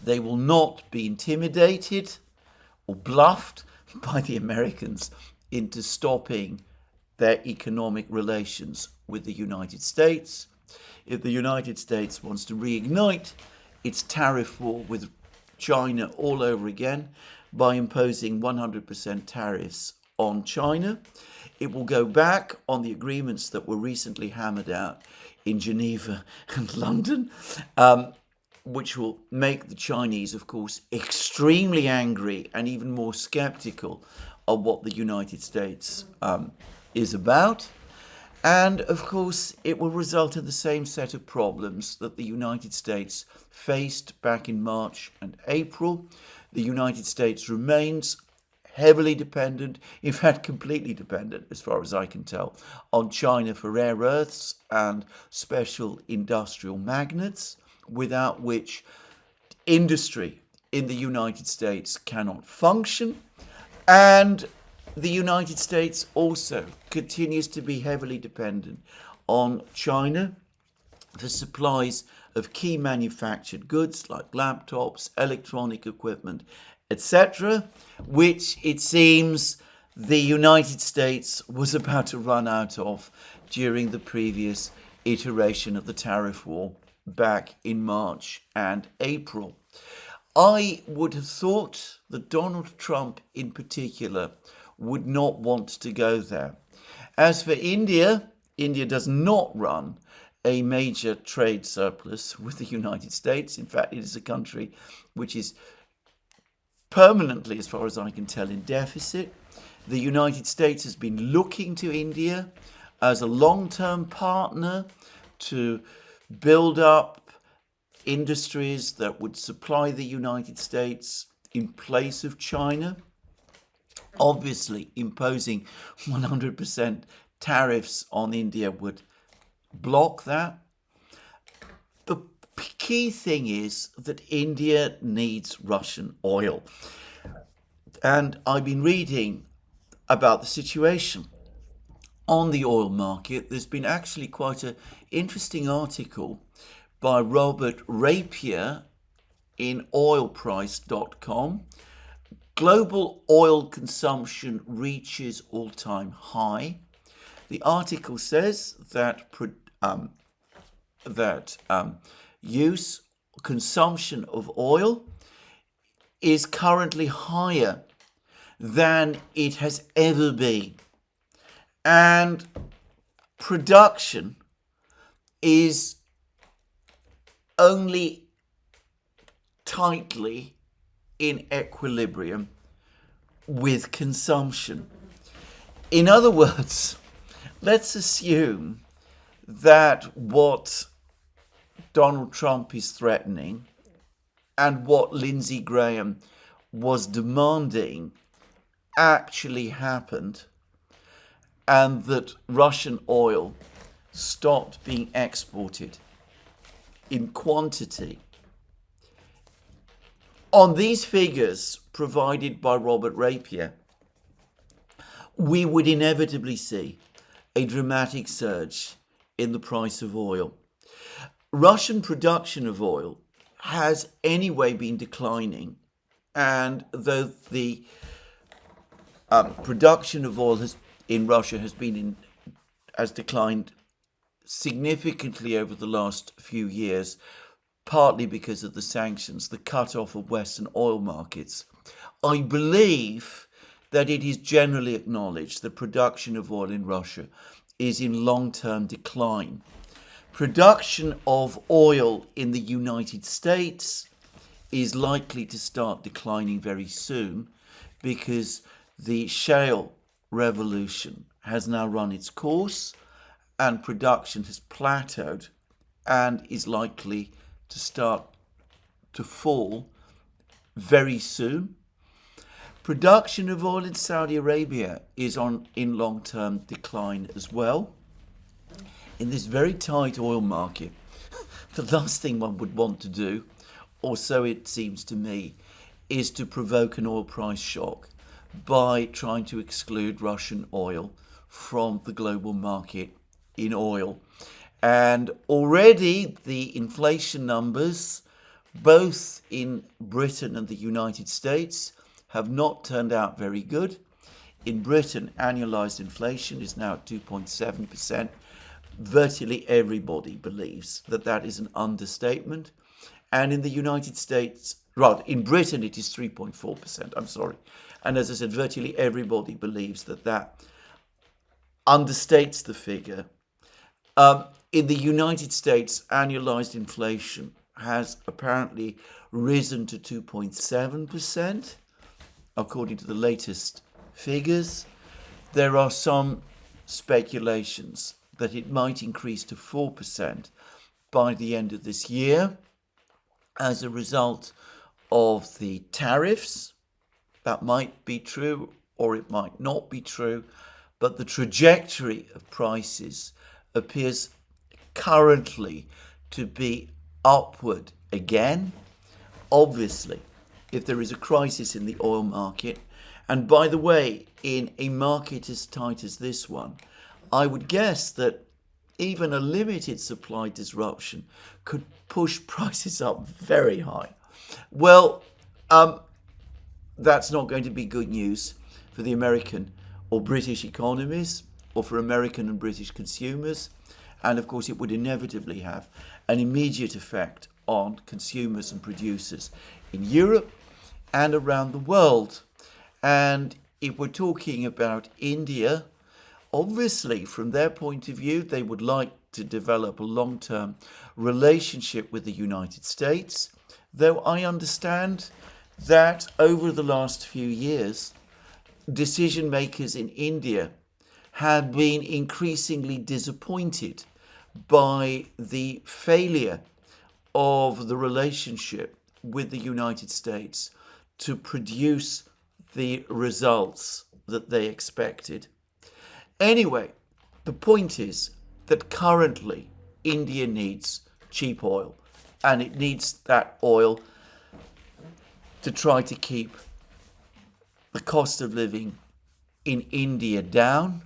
They will not be intimidated or bluffed by the Americans into stopping their economic relations with the United States. If the United States wants to reignite its tariff war with China all over again by imposing 100% tariffs on China, it will go back on the agreements that were recently hammered out in Geneva and London, which will make the Chinese, of course, extremely angry and even more skeptical of what the United States is about. And, of course, it will result in the same set of problems that the United States faced back in March and April. The United States remains heavily dependent, in fact completely dependent, as far as I can tell, on China for rare earths and special industrial magnets, without which industry in the United States cannot function. And the United States also continues to be heavily dependent on China for supplies of key manufactured goods like laptops, electronic equipment, etc., which it seems the United States was about to run out of during the previous iteration of the tariff war back in March and April. I would have thought that Donald Trump in particular would not want to go there. As for India, India does not run a major trade surplus with the United States. In fact, it is a country which is permanently, as far as I can tell, in deficit. The United States has been looking to India as a long-term partner to build up industries that would supply the United States in place of China. Obviously, imposing 100% tariffs on India would block that. The key thing is that India needs Russian oil. And I've been reading about the situation on the oil market. There's been actually quite an interesting article by Robert Rapier in oilprice.com. Global oil consumption reaches all-time high. The article says that consumption of oil is currently higher than it has ever been, and production is only tightly in equilibrium with consumption. In other words, let's assume that what Donald Trump is threatening and what Lindsey Graham was demanding actually happened, and that Russian oil stopped being exported in quantity. On these figures provided by Robert Rapier, we would inevitably see a dramatic surge in the price of oil. Russian production of oil has anyway been declining, and though the production of oil in Russia has declined significantly over the last few years, partly because of the sanctions, the cut-off of Western oil markets, I believe that it is generally acknowledged that production of oil in Russia is in long-term decline. Production of oil in the United States is likely to start declining very soon, because the shale revolution has now run its course and production has plateaued and is likely to start to fall very soon. Production of oil in Saudi Arabia is in long-term decline as well. In this very tight oil market, the last thing one would want to do, or so it seems to me, is to provoke an oil price shock by trying to exclude Russian oil from the global market in oil. And already the inflation numbers, both in Britain and the United States, have not turned out very good. In Britain, annualized inflation is now at 2.7%. Virtually everybody believes that that is an understatement. And in the United States, in Britain, it is 3.4%. I'm sorry. And as I said, virtually everybody believes that that understates the figure. In the United States, annualized inflation has apparently risen to 2.7%, according to the latest figures. There are some speculations that it might increase to 4% by the end of this year as a result of the tariffs. That might be true or it might not be true, but the trajectory of prices appears currently to be upward again. Obviously, if there is a crisis in the oil market, and by the way, in a market as tight as this one, I would guess that even a limited supply disruption could push prices up very high. Well, that's not going to be good news for the American or British economies, or for American and British consumers. And of course, it would inevitably have an immediate effect on consumers and producers in Europe and around the world. And if we're talking about India, obviously, from their point of view, they would like to develop a long-term relationship with the United States, though I understand that over the last few years, decision makers in India have been increasingly disappointed by the failure of the relationship with the United States to produce the results that they expected. Anyway, The point is that currently India needs cheap oil, and it needs that oil to try to keep the cost of living in India down,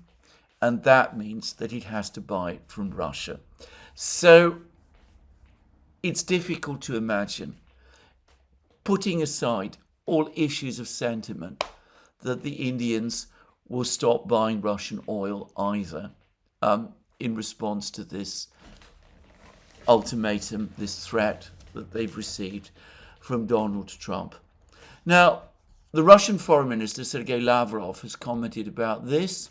and that means that it has to buy it from Russia. So it's difficult to imagine, putting aside all issues of sentiment, that the Indians will stop buying Russian oil either, in response to this ultimatum, this threat that they've received from Donald Trump. Now, the Russian Foreign Minister, Sergei Lavrov, has commented about this.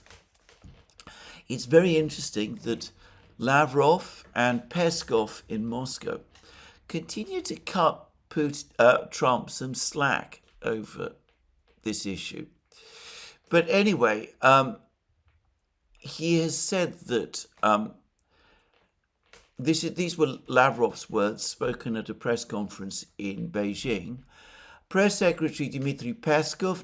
It's very interesting that Lavrov and Peskov in Moscow continue to cut Trump some slack over this issue. But anyway, he has said that these were Lavrov's words spoken at a press conference in Beijing. Press Secretary Dmitry Peskov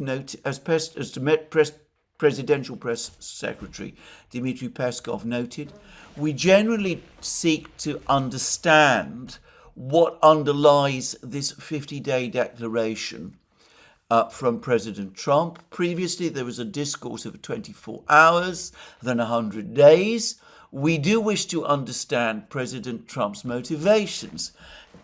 Presidential Press Secretary Dmitry Peskov noted, "We generally seek to understand what underlies this 50-day declaration from President Trump. Previously, there was a discourse of 24 hours, then 100 days. We do wish to understand President Trump's motivations.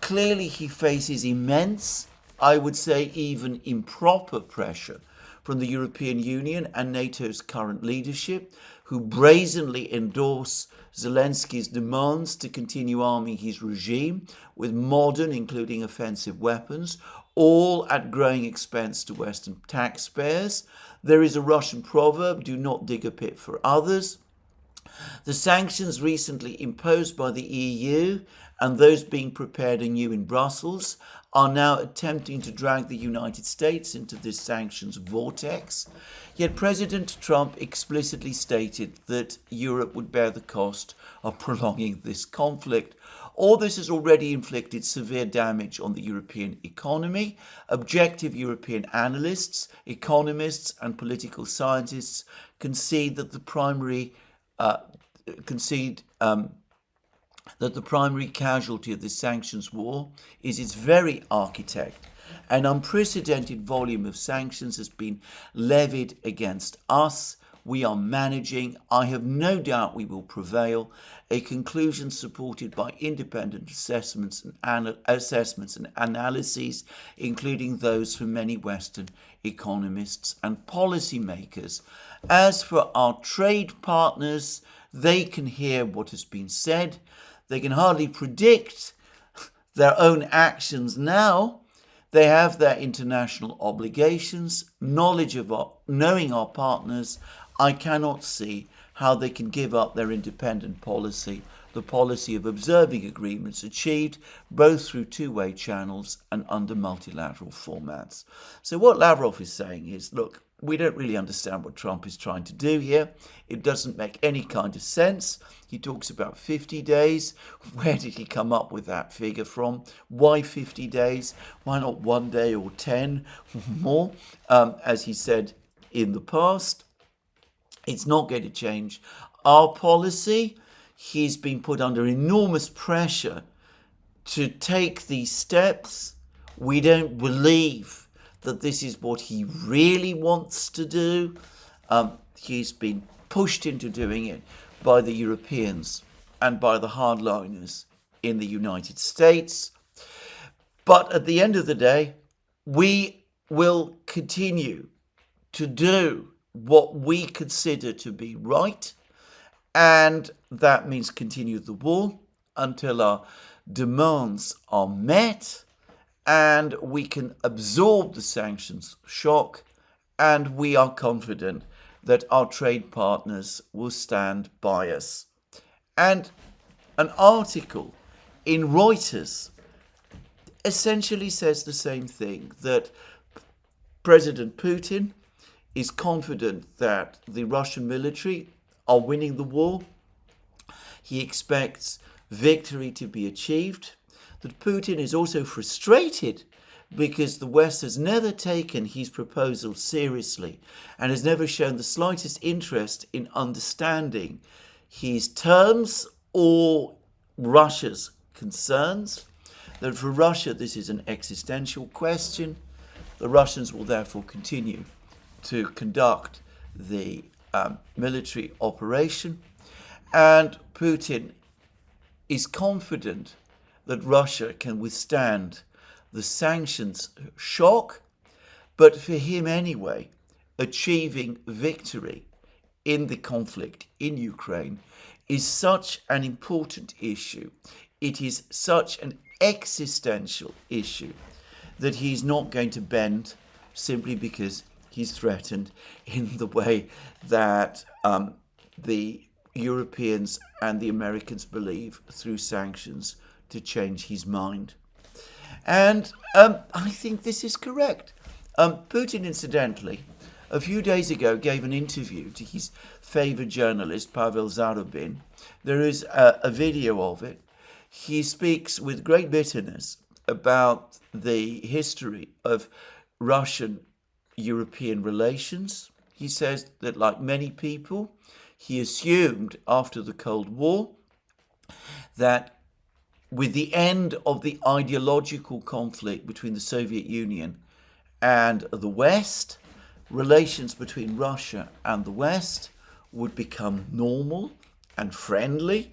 Clearly, he faces immense, I would say even improper pressure from the European Union and NATO's current leadership, who brazenly endorse Zelensky's demands to continue arming his regime with modern, including offensive weapons, all at growing expense to Western taxpayers. There is a Russian proverb, do not dig a pit for others. The sanctions recently imposed by the EU and those being prepared anew in Brussels are now attempting to drag the United States into this sanctions vortex. Yet President Trump explicitly stated that Europe would bear the cost of prolonging this conflict. All this has already inflicted severe damage on the European economy. Objective European analysts, economists, and political scientists concede that the primary casualty of this sanctions war is its very architect. An unprecedented volume of sanctions has been levied against us. We are managing. I have no doubt we will prevail. A conclusion supported by independent assessments and analyses, including those from many Western economists and policymakers. As for our trade partners, they can hear what has been said. They can hardly predict their own actions now. They have their international obligations, knowing our partners. I cannot see how they can give up their independent policy, the policy of observing agreements achieved both through two-way channels and under multilateral formats. So what Lavrov is saying is, look, we don't really understand what Trump is trying to do here. It doesn't make any kind of sense. He talks about 50 days. Where did he come up with that figure from? Why 50 days? Why not 1 day or 10 more, as he said in the past? It's not going to change our policy. He's been put under enormous pressure to take these steps. We don't believe that this is what he really wants to do. He's been pushed into doing it by the Europeans and by the hardliners in the United States. But at the end of the day, we will continue to do what we consider to be right, and that means continue the war until our demands are met and we can absorb the sanctions shock, and we are confident that our trade partners will stand by us. And an article in Reuters essentially says the same thing, that President Putin is confident that the Russian military are winning the war. He expects victory to be achieved. That Putin is also frustrated because the West has never taken his proposal seriously and has never shown the slightest interest in understanding his terms or Russia's concerns, that for Russia this is an existential question. The Russians will therefore continue to conduct the military operation, and Putin is confident that Russia can withstand the sanctions shock, but for him anyway, achieving victory in the conflict in Ukraine is such an important issue. It is such an existential issue that he's not going to bend simply because he's threatened in the way that the Europeans and the Americans believe through sanctions to change his mind. And I think this is correct. Putin, incidentally, a few days ago gave an interview to his favoured journalist, Pavel Zarubin. There is a video of it. He speaks with great bitterness about the history of Russian-European relations. He says that, like many people, he assumed after the Cold War that with the end of the ideological conflict between the Soviet Union and the West, relations between Russia and the West would become normal and friendly.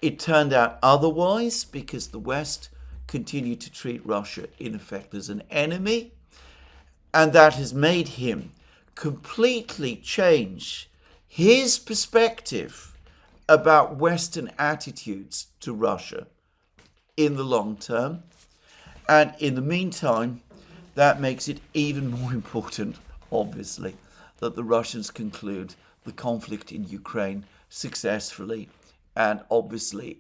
It turned out otherwise because the West continued to treat Russia in effect as an enemy, and that has made him completely change his perspective about Western attitudes to Russia in the long term. And in the meantime, that makes it even more important, obviously, that the Russians conclude the conflict in Ukraine successfully. And obviously,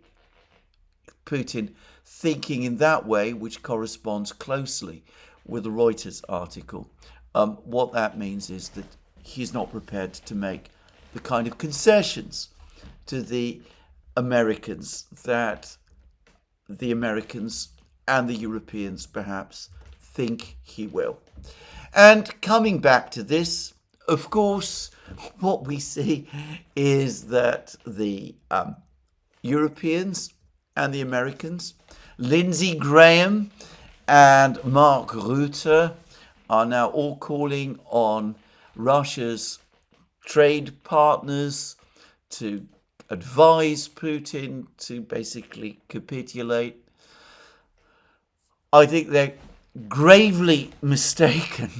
Putin thinking in that way, which corresponds closely with the Reuters article, what that means is that he's not prepared to make the kind of concessions to the Americans that the Americans and the Europeans perhaps think he will. And coming back to this, of course, what we see is that the Europeans and the Americans, Lindsey Graham and Mark Rutte, are now all calling on Russia's trade partners to advise Putin to basically capitulate. I think they're gravely mistaken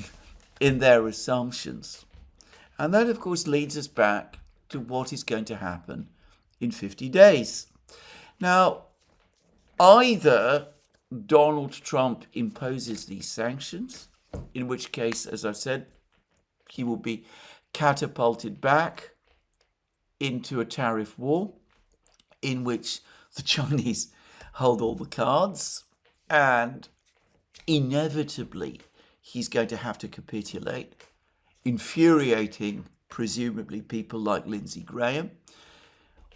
in their assumptions. And that, of course, leads us back to what is going to happen in 50 days. Now, either Donald Trump imposes these sanctions, in which case, as I've said, he will be catapulted back into a tariff war in which the Chinese hold all the cards, and inevitably he's going to have to capitulate, infuriating presumably people like Lindsey Graham,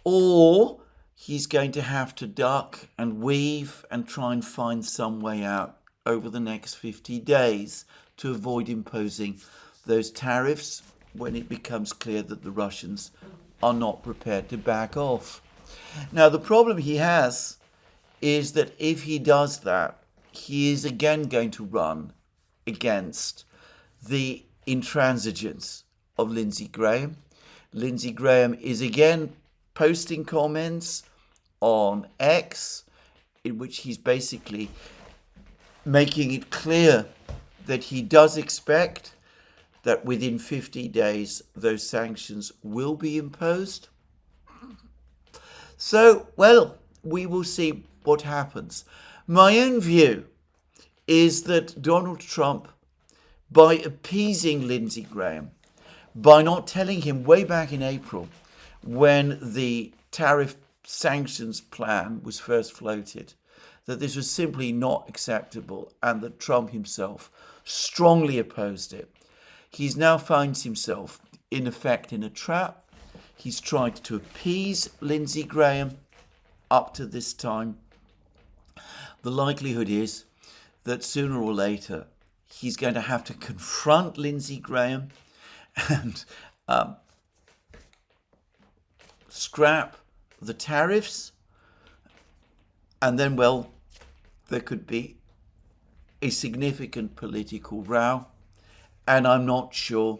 or he's going to have to duck and weave and try and find some way out over the next 50 days to avoid imposing those tariffs when it becomes clear that the Russians are not prepared to back off. Now, the problem he has is that if he does that, he is again going to run against the intransigence of Lindsey Graham. Lindsey Graham is again posting comments on X in which he's basically making it clear that he does expect that within 50 days those sanctions will be imposed. So, well, we will see what happens. My own view is that Donald Trump, by appeasing Lindsey Graham, by not telling him way back in April when the tariff sanctions plan was first floated, that this was simply not acceptable and that Trump himself strongly opposed it. He's now finds himself, in effect, in a trap. He's tried to appease Lindsey Graham up to this time. The likelihood is that sooner or later he's going to have to confront Lindsey Graham and scrap the tariffs, and then, well, there could be a significant political row, and I'm not sure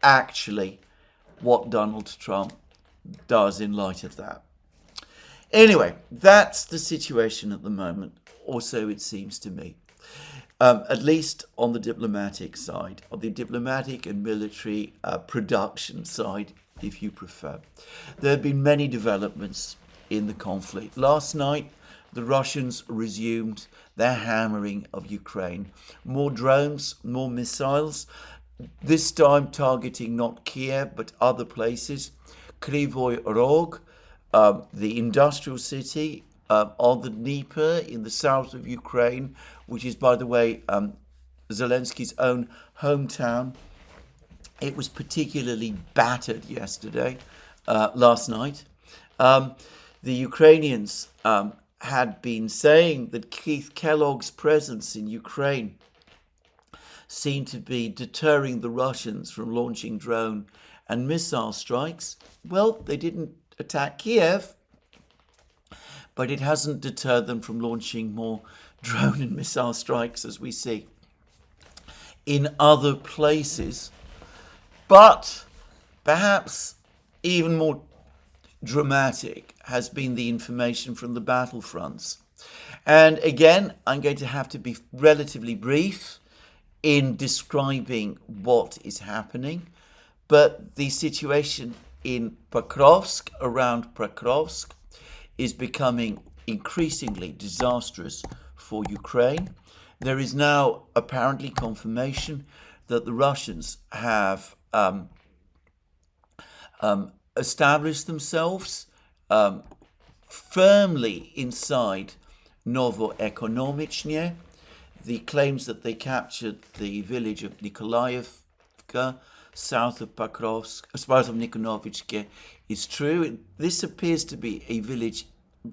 actually what Donald Trump does in light of that. Anyway, that's the situation at the moment, or so it seems to me. At least on the diplomatic side, on the diplomatic and military production side, if you prefer. There have been many developments in the conflict. Last night, the Russians resumed their hammering of Ukraine. More drones, more missiles, this time targeting not Kiev, but other places. Kryvyi Rog, the industrial city on the Dnieper in the south of Ukraine, which is, by the way, Zelensky's own hometown. It was particularly battered last night. The Ukrainians had been saying that Keith Kellogg's presence in Ukraine seemed to be deterring the Russians from launching drone and missile strikes. Well, they didn't attack Kiev, but it hasn't deterred them from launching more drone and missile strikes, as we see in other places. But perhaps even more dramatic has been the information from the battlefronts. And again, I'm going to have to be relatively brief in describing what is happening. But the situation in Pokrovsk, around Pokrovsk, is becoming increasingly disastrous for Ukraine. There is now apparently confirmation that the Russians have established themselves firmly inside Novoekonomichny. The claims that they captured the village of Nikolaevka, south of Pokrovsk, south of Nikonovitchke, is true. This appears to be a village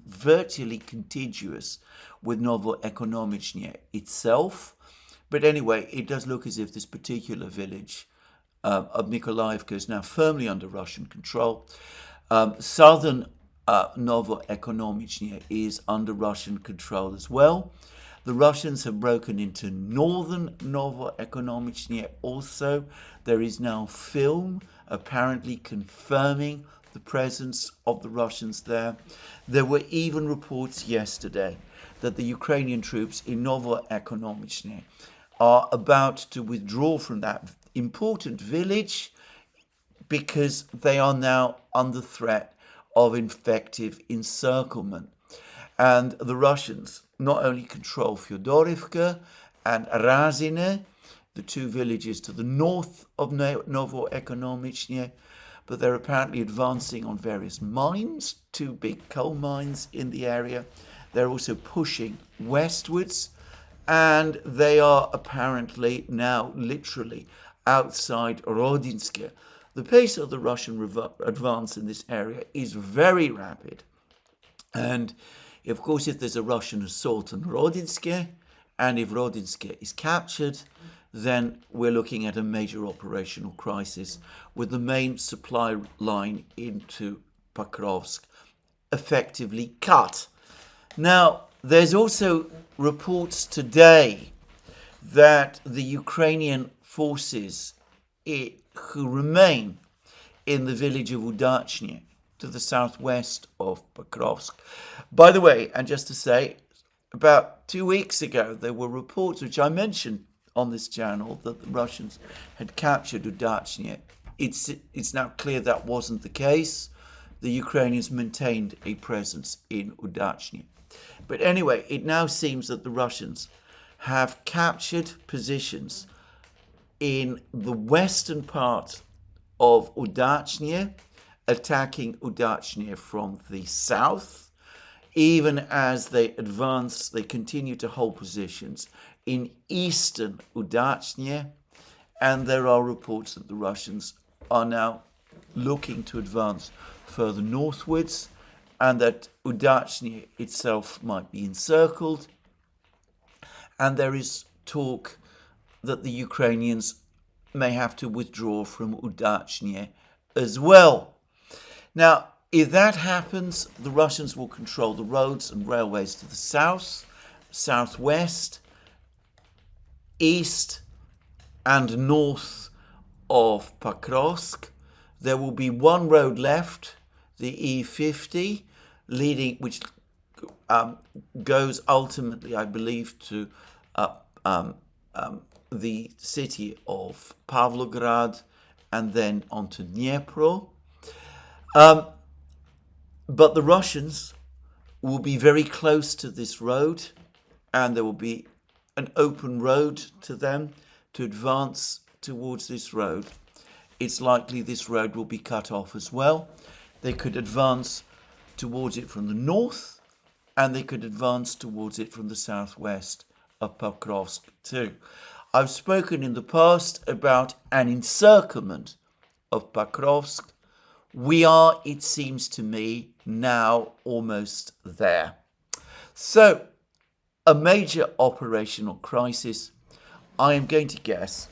virtually contiguous with Novoekonomichny itself. But anyway, it does look as if this particular village of Nikolaevka is now firmly under Russian control. Southern Novoekonomichny is under Russian control as well. The Russians have broken into northern Novoekonomichny also. There is now film apparently confirming the presence of the Russians there. There were even reports yesterday that the Ukrainian troops in Novoekonomichny are about to withdraw from that important village because they are now under threat of effective encirclement. And the Russians not only control Fyodorivka and Razine, the two villages to the north of Novoekonomichny, but they're apparently advancing on various mines, two big coal mines in the area. They're also pushing westwards, and they are apparently now literally outside Rodinsk. The pace of the Russian advance in this area is very rapid. And of course, if there's a Russian assault on Rodinsk, and if Rodinsk is captured, then we're looking at a major operational crisis with the main supply line into Pokrovsk effectively cut. Now, there's also reports today that the Ukrainian forces who remain in the village of Udachny to the southwest of Pokrovsk. By the way, and just to say, about 2 weeks ago, there were reports which I mentioned on this channel that the Russians had captured Udachny. It's now clear that wasn't the case. The Ukrainians maintained a presence in Udachny. But anyway, it now seems that the Russians have captured positions in the western part of Udachny, attacking Udachny from the south. Even as they advance, they continue to hold positions in eastern Udachny, and there are reports that the Russians are now looking to advance further northwards, and that Udachny itself might be encircled. And there is talk that the Ukrainians may have to withdraw from Udachny as well. Now, If that happens, the Russians will control the roads and railways to the south, southwest, east, and north of Pokrovsk. There will be one road left, the E50, which goes ultimately, I believe, to the city of Pavlograd and then onto Dnipro. But the Russians will be very close to this road, and there will be an open road to them to advance towards this road. It's likely this road will be cut off as well. They could advance towards it from the north, and they could advance towards it from the southwest of Pokrovsk too. I've spoken in the past about an encirclement of Pokrovsk. We are, it seems to me, now almost there. So, a major operational crisis. I am going to guess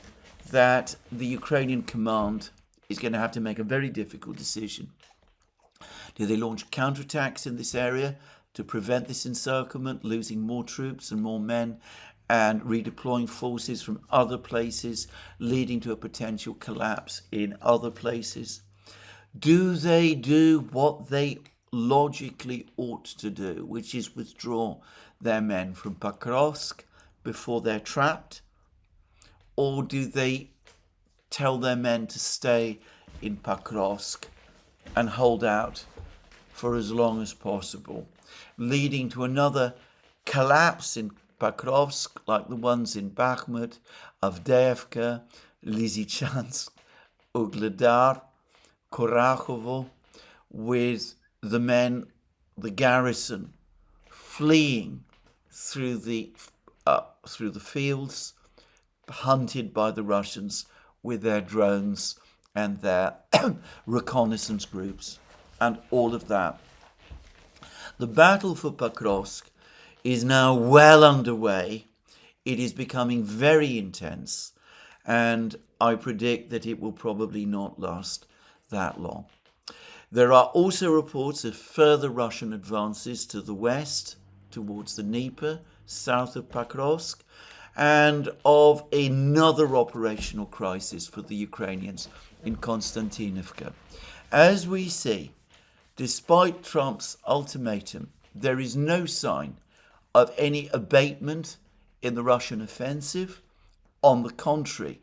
that the Ukrainian command is going to have to make a very difficult decision. Do they launch counterattacks in this area to prevent this encirclement, losing more troops and more men, and redeploying forces from other places, leading to a potential collapse in other places? Do they do what they logically ought to do, which is withdraw their men from Pokrovsk before they're trapped? Or do they tell their men to stay in Pokrovsk and hold out for as long as possible, leading to another collapse in Pokrovsk like the ones in Bakhmut, Avdiivka, Lysychansk, Ugledar, Korakhovo, with the men, the garrison, fleeing through the fields, hunted by the Russians with their drones and their reconnaissance groups and all of that. The battle for Pokrovsk is now well underway. It is becoming very intense, and I predict that it will probably not last that long. There are also reports of further Russian advances to the west, towards the Dnieper, south of Pokrovsk, and of another operational crisis for the Ukrainians in Konstantinovka. As we see, despite Trump's ultimatum, there is no sign of any abatement in the Russian offensive. On the contrary,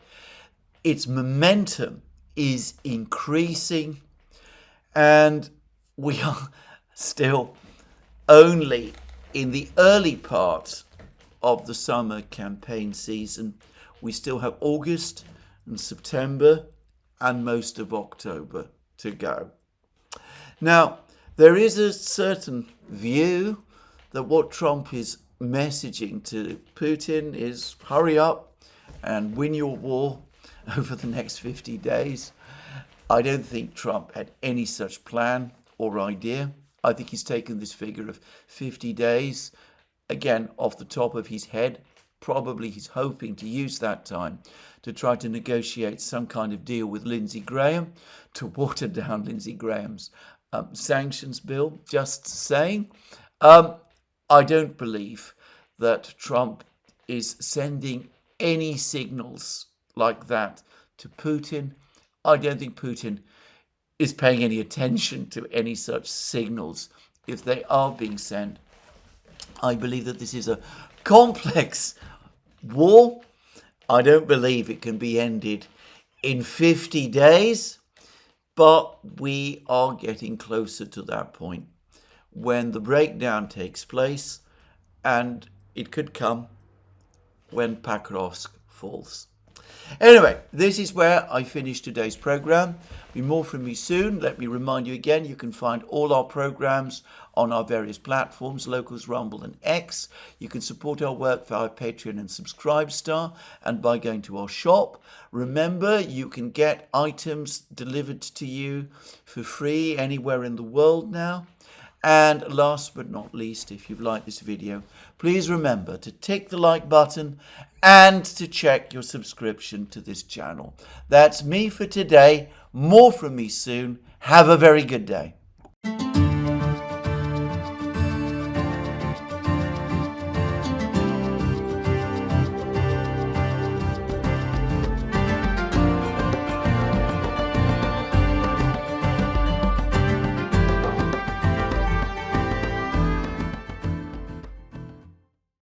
its momentum is increasing, and we are still only in the early part of the summer campaign season. We still have August and September and most of October to go. Now, there is a certain view that what Trump is messaging to Putin is hurry up and win your war over the next 50 days. I don't think Trump had any such plan or idea. I think he's taken this figure of 50 days, again, off the top of his head. Probably he's hoping to use that time to try to negotiate some kind of deal with Lindsey Graham to water down Lindsey Graham's sanctions bill. Just saying. I don't believe that Trump is sending any signals like that to Putin. I don't think Putin is paying any attention to any such signals if they are being sent. I believe that this is a complex war. I don't believe it can be ended in 50 days, but we are getting closer to that point when the breakdown takes place, and it could come when Pokrovsk falls. Anyway, this is where I finish today's program. Be more from me soon. Let me remind you again, you can find all our programs on our various platforms, Locals, Rumble and X. You can support our work via Patreon and Subscribestar and by going to our shop. Remember, you can get items delivered to you for free anywhere in the world now. And last but not least, if you've liked this video, please remember to tick the like button and to check your subscription to this channel. That's me for today. More from me soon. Have a very good day.